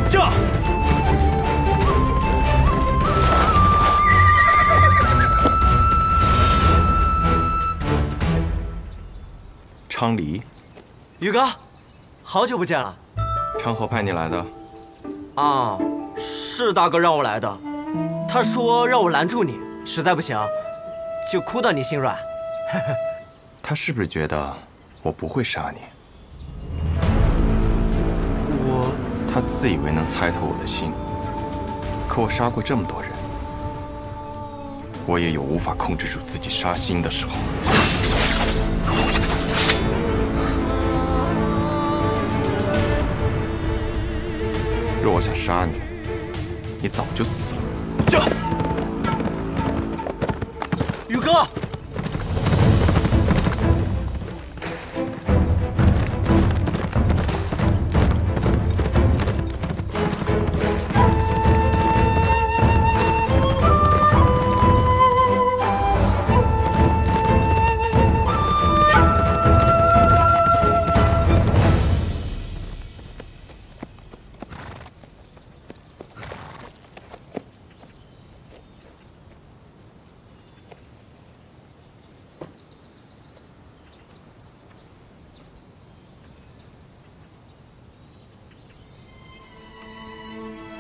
驾！昌黎，宇哥，好久不见了。昌河派你来的。啊，是大哥让我来的。他说让我拦住你，实在不行，就哭到你心软。他是不是觉得我不会杀你？他自以为能猜透我的心，可我杀过这么多人，我也有无法控制住自己杀心的时候。若我想杀你，你早就死了。驾！宇哥。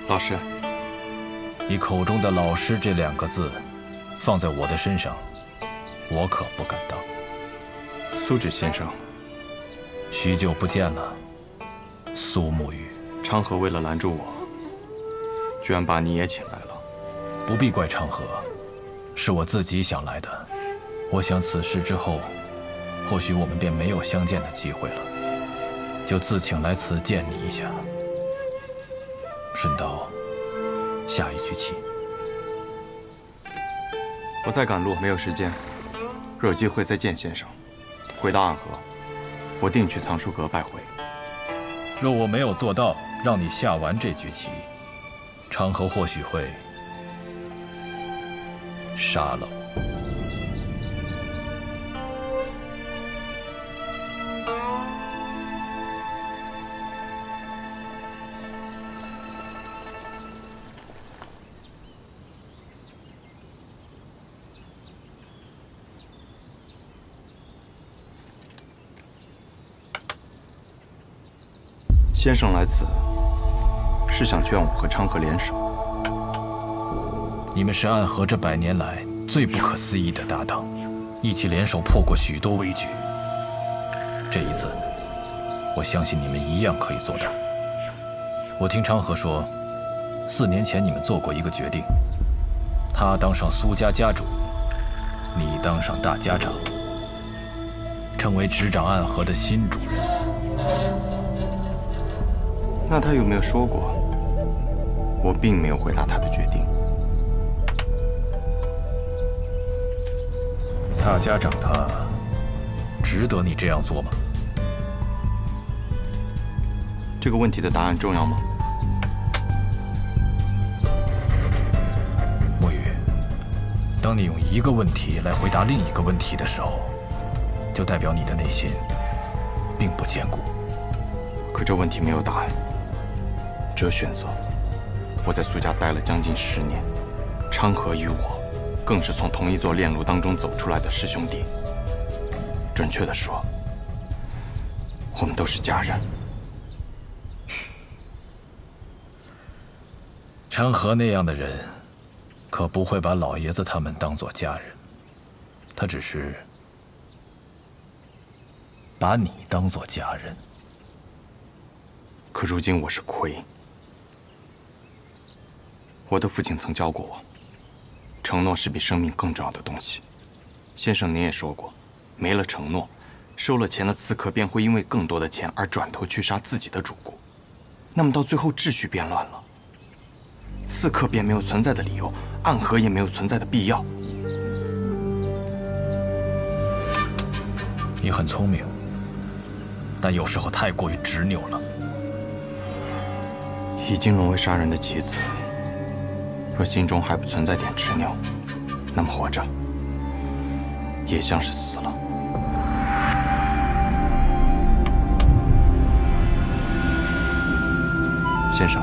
老师，你口中的“老师”这2个字，放在我的身上，我可不敢当。苏芷先生，许久不见了，苏沐雨。昌河为了拦住我，居然把你也请来了。不必怪昌河，是我自己想来的。我想此事之后，或许我们便没有相见的机会了，就自请来此见你一下。顺道下一局棋。我在赶路，没有时间。若有机会再见先生。回到暗河，我定去藏书阁拜会。若我没有做到让你下完这局棋，昌河或许会杀了我。先生来此，是想劝我和昌河联手。你们是暗河这100年来最不可思议的搭档，一起联手破过许多危局。这一次，我相信你们一样可以做到。我听昌河说，4年前你们做过一个决定，他当上苏家家主，你当上大家长，成为执掌暗河的新主人。那他有没有说过，我并没有回答他的决定？大家长他值得你这样做吗？这个问题的答案重要吗？沐雨，当你用一个问题来回答另一个问题的时候，就代表你的内心并不坚固。可这问题没有答案，只有选择。我在苏家待了将近10年，昌河与我更是从同一座炼炉当中走出来的师兄弟。准确地说，我们都是家人。昌河那样的人，可不会把老爷子他们当作家人，他只是把你当做家人。可如今我是亏。我的父亲曾教过我，承诺是比生命更重要的东西。先生您也说过，没了承诺，收了钱的刺客便会因为更多的钱而转头去杀自己的主顾。那么到最后秩序变乱了，刺客便没有存在的理由，暗河也没有存在的必要。你很聪明，但有时候太过于执拗了。已经沦为杀人的棋子，若心中还不存在点执拗，那么活着也像是死了。先生，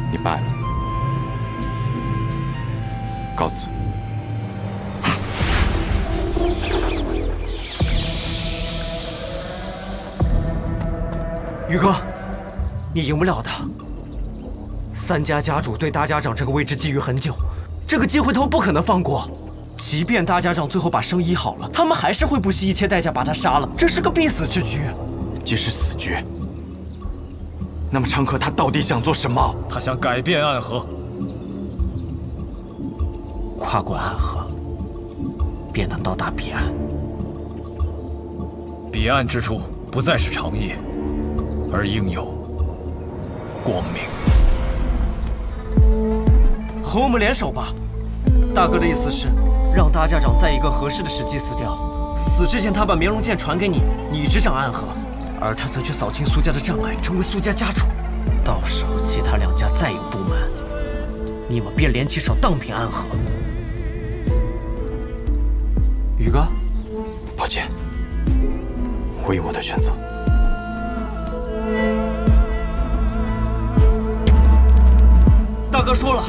你败了，告辞。宇哥，你赢不了的。三家家主对大家长这个位置觊觎很久，这个机会他们不可能放过。即便大家长最后把生医好了，他们还是会不惜一切代价把他杀了，这是个必死之局。即使死局，那么长河他到底想做什么？他想改变暗河，跨过暗河，便能到达彼岸。彼岸之处不再是长夜，而应有光明。和我们联手吧。大哥的意思是，让大家长在一个合适的时机死掉。死之前，他把绵龙剑传给你，你执掌暗河，而他则去扫清苏家的障碍，成为苏家家主。到时候其他两家再有不满，你们便联起手荡平暗河。宇哥，抱歉，我有我的选择。大哥说了，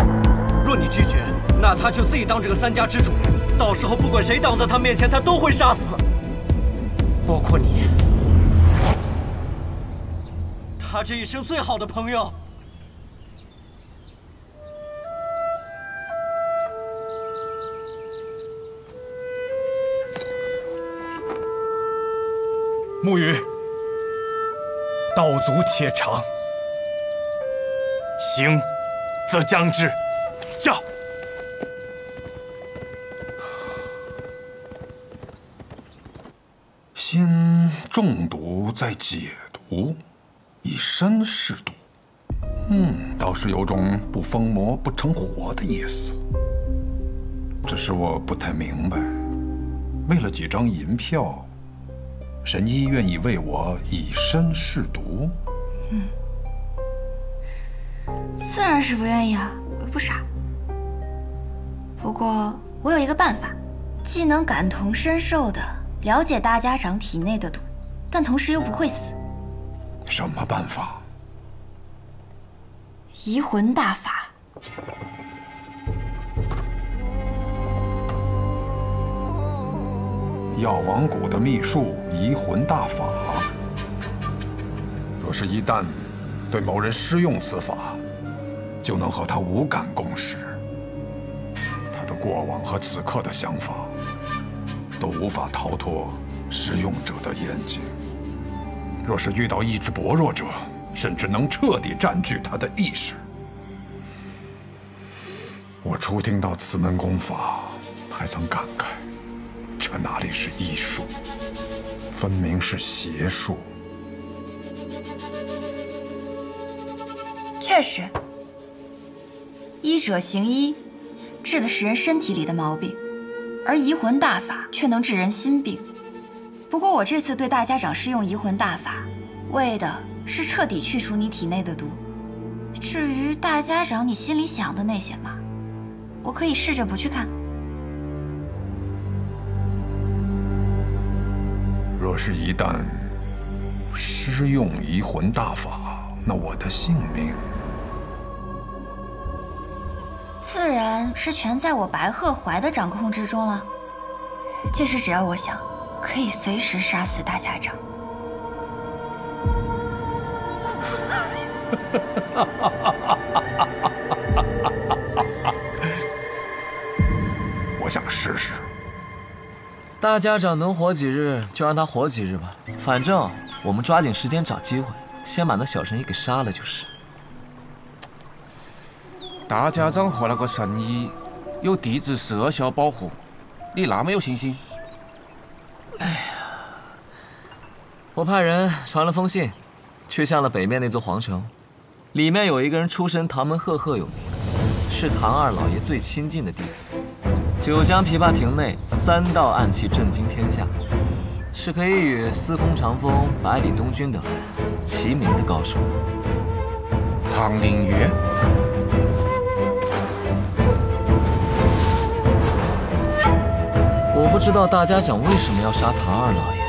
若你拒绝，那他就自己当这个三家之主。到时候不管谁挡在他面前，他都会杀死，包括你，他这一生最好的朋友。沐雨，道阻且长。行，则将之。驾！先中毒，再解毒，以身试毒。倒是有种不疯魔不成活的意思。只是我不太明白，为了几张银票，神医愿意为我以身试毒？自然是不愿意啊，我又不傻。不过我有一个办法，既能感同身受的了解大家长体内的毒，但同时又不会死。什么办法？移魂大法。药王谷的秘术移魂大法，若是一旦对某人施用此法，就能和他无感共识。他的过往和此刻的想法，都无法逃脱施用者的眼睛。若是遇到意志薄弱者，甚至能彻底占据他的意识。我初听到此门功法，还曾感慨，这哪里是医术，分明是邪术。确实，医者行医，治的是人身体里的毛病，而移魂大法却能治人心病。不过我这次对大家长施用移魂大法，为的是彻底去除你体内的毒。至于大家长你心里想的那些嘛，我可以试着不去看。若是一旦施用移魂大法，那我的性命自然是全在我白鹤怀的掌控之中了。届时只要我想，可以随时杀死大家长。我想试试，大家长能活几日就让他活几日吧，反正我们抓紧时间找机会，先把那小神医给杀了就是。大家长和那个神医有地质社校保护，你那么有信心？哎呀，我派人传了封信，去向了北面那座皇城，里面有一个人出身唐门赫赫有名，是唐二老爷最亲近的弟子。九江琵琶亭内3道暗器震惊天下，是可以与司空长风、百里东军等人齐名的高手。唐灵月。我不知道大家长为什么要杀唐二老爷，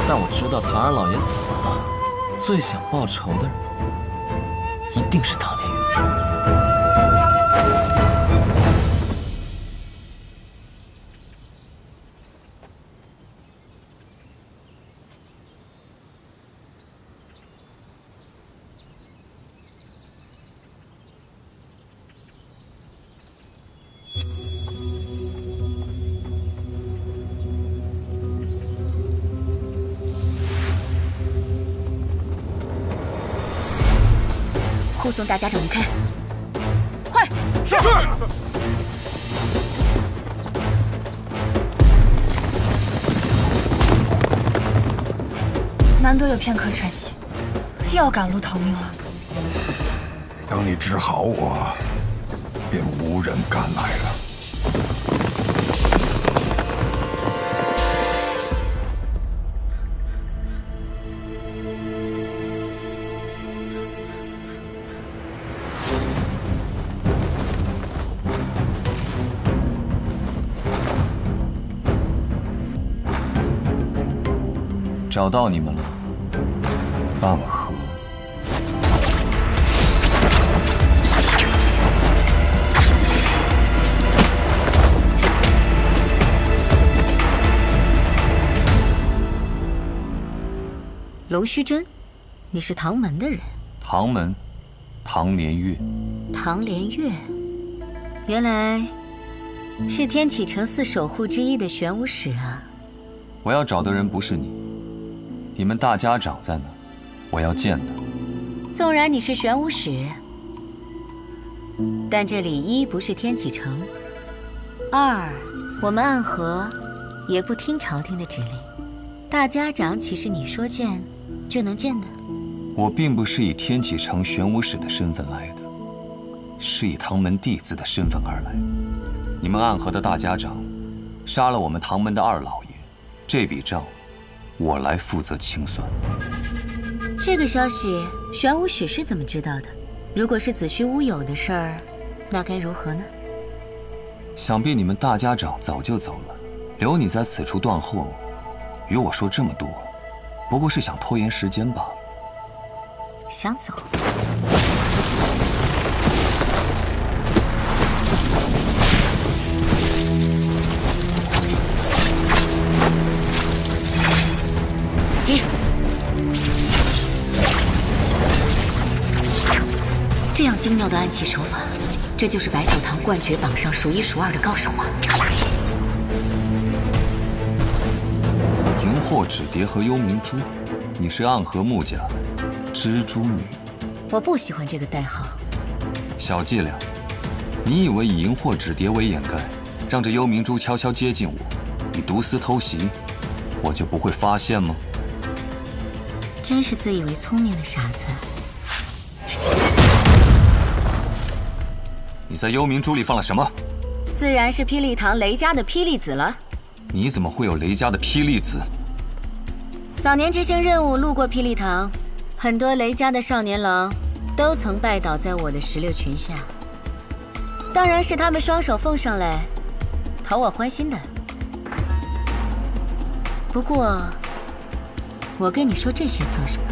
但我知道唐二老爷死了，最想报仇的人一定是唐灵月。护送大家长离开，快！是。难得有片刻喘息，又要赶路逃命了。当你治好我，便无人敢来了。找到你们了，暗河。龙须真，你是唐门的人？唐门，唐连月。唐连月，原来是天启城4守护之一的玄武使啊！我要找的人不是你，你们大家长在哪？我要见他。纵然你是玄武使，但这里一不是天启城，二我们暗河也不听朝廷的指令。大家长岂是你说见就能见的？我并不是以天启城玄武使的身份来的，是以唐门弟子的身份而来。你们暗河的大家长杀了我们唐门的二老爷，这笔账我来负责清算。这个消息玄武使是怎么知道的？如果是子虚乌有的事儿，那该如何呢？想必你们大家长早就走了，留你在此处断后，与我说这么多，不过是想拖延时间罢了。想走？接！这样精妙的暗器手法，这就是白秀堂冠绝榜上数1数2的高手吗？荧惑纸蝶和幽冥珠，你是暗河穆家蜘蛛女。我不喜欢这个代号。小伎俩，你以为以荧惑纸蝶为掩盖，让这幽冥珠悄悄接近我，以毒丝偷袭，我就不会发现吗？真是自以为聪明的傻子。你在幽冥珠里放了什么？自然是霹雳堂雷家的霹雳子了。你怎么会有雷家的霹雳子？早年执行任务路过霹雳堂，很多雷家的少年郎都曾拜倒在我的石榴裙下。当然是他们双手奉上来，讨我欢心的。不过，我跟你说这些做什么？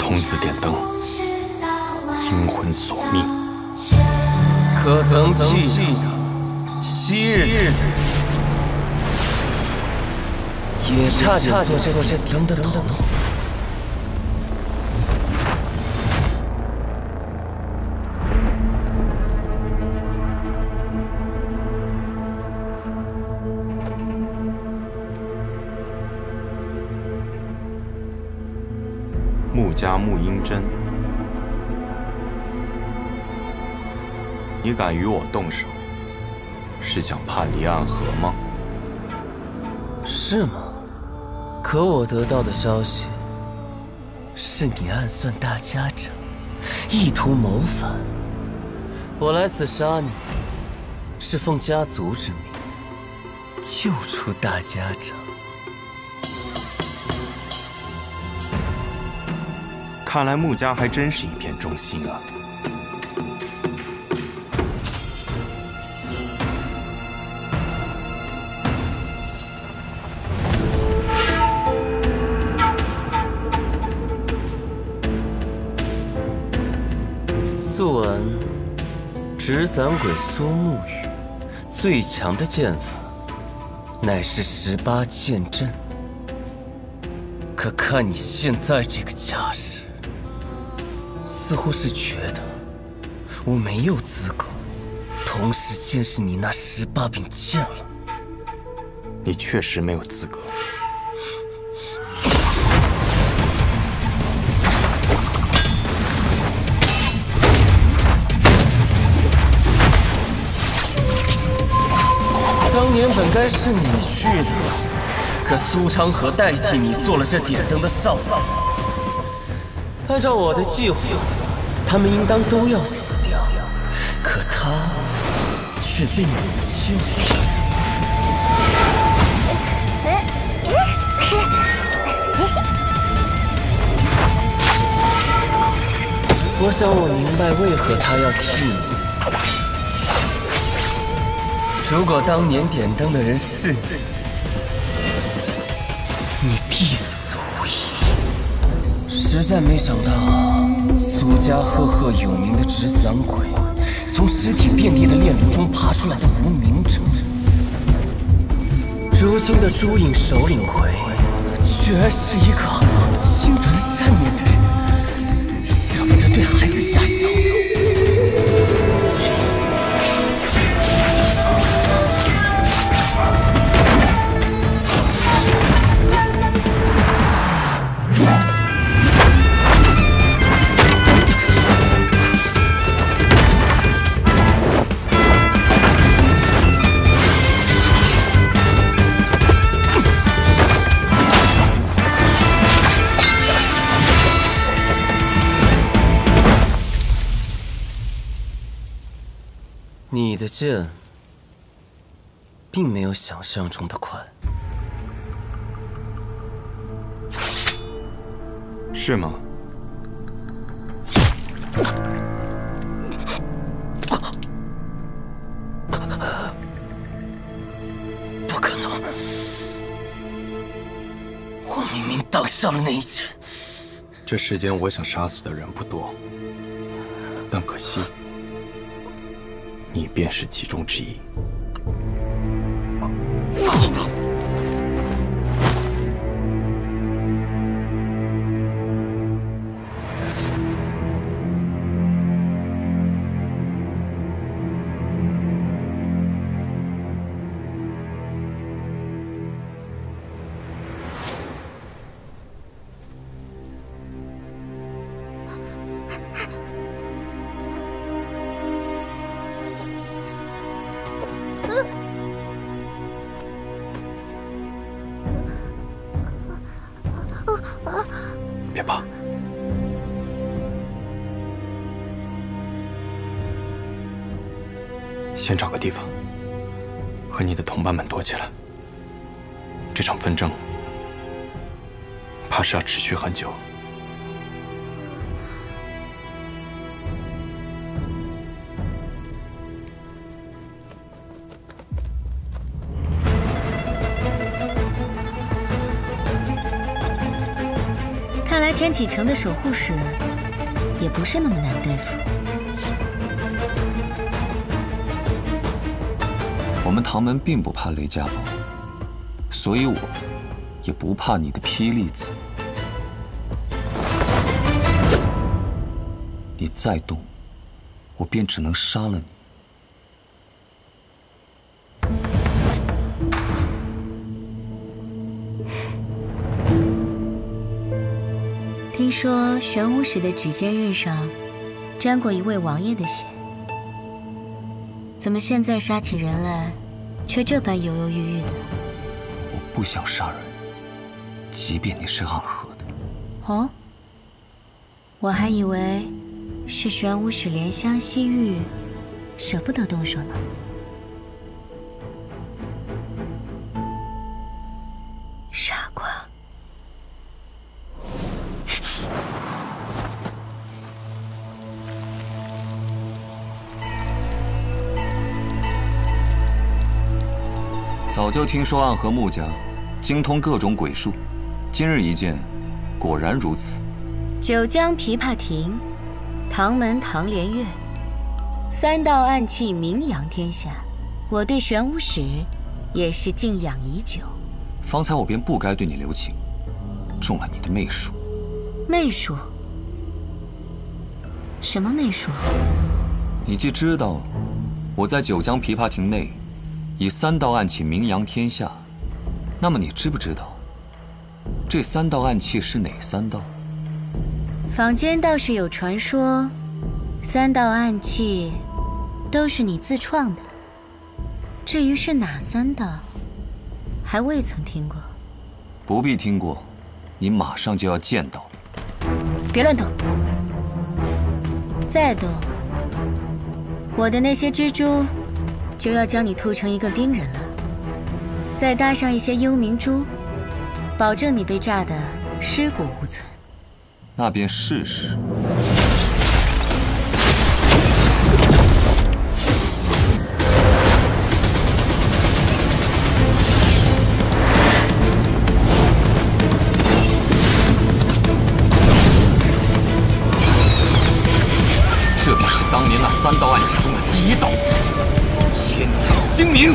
童子点灯，阴魂索命。可曾记得昔日也差点做这点灯的童子？穆家穆英真，你敢与我动手，是想叛离暗河吗？是吗？可我得到的消息是你暗算大家长，意图谋反。我来此杀你，是奉家族之命救出大家长。看来穆家还真是一片忠心啊。素闻纸伞鬼苏沐雨最强的剑法乃是18剑阵，可看你现在这个架势，似乎是觉得我没有资格同时见识你那18柄剑了。你确实没有资格。当年本该是你去的，可苏昌河代替你做了这点灯的少妇。按照我的计划，他们应当都要死掉，可他却被你救了。我想我明白为何他要替你。如果当年点灯的人是你，你必死无疑。实在没想到，苏家赫赫有名的纸伞鬼，从尸体遍地的炼炉中爬出来的无名者，如今的朱影首领魁，居然是一个心存善念的人，舍不得对孩子下手。你的剑并没有想象中的快，是吗？不可能！我明明挡下了那一剑。这世间我想杀死的人不多，但可惜。你便是其中之一。别怕，先找个地方和你的同伴们躲起来。这场纷争怕是要持续很久。天启城的守护使也不是那么难对付。我们唐门并不怕雷家堡，所以我也不怕你的霹雳子。你再动，我便只能杀了你。 听说玄武使的指尖刃上沾过一位王爷的血，怎么现在杀起人来，却这般犹犹豫豫的？我不想杀人，即便你是暗河的。哦，我还以为是玄武使怜香惜玉，舍不得动手呢。傻瓜。 早就听说暗河穆家精通各种鬼术，今日一见，果然如此。九江琵琶亭，唐门唐连月，3道暗器名扬天下，我对玄武使也是敬仰已久。方才我便不该对你留情，中了你的媚术。媚术？什么媚术？你既知道我在九江琵琶亭内。 以3道暗器名扬天下，那么你知不知道，这3道暗器是哪3道？坊间倒是有传说，3道暗器都是你自创的。至于是哪3道，还未曾听过。不必听过，你马上就要见到。别乱动！再动，我的那些蜘蛛。 就要将你吐成一个冰人了，再搭上一些幽冥珠，保证你被炸得尸骨无存。那便试试。这便是当年那3道暗器中的第1道。 千道精明。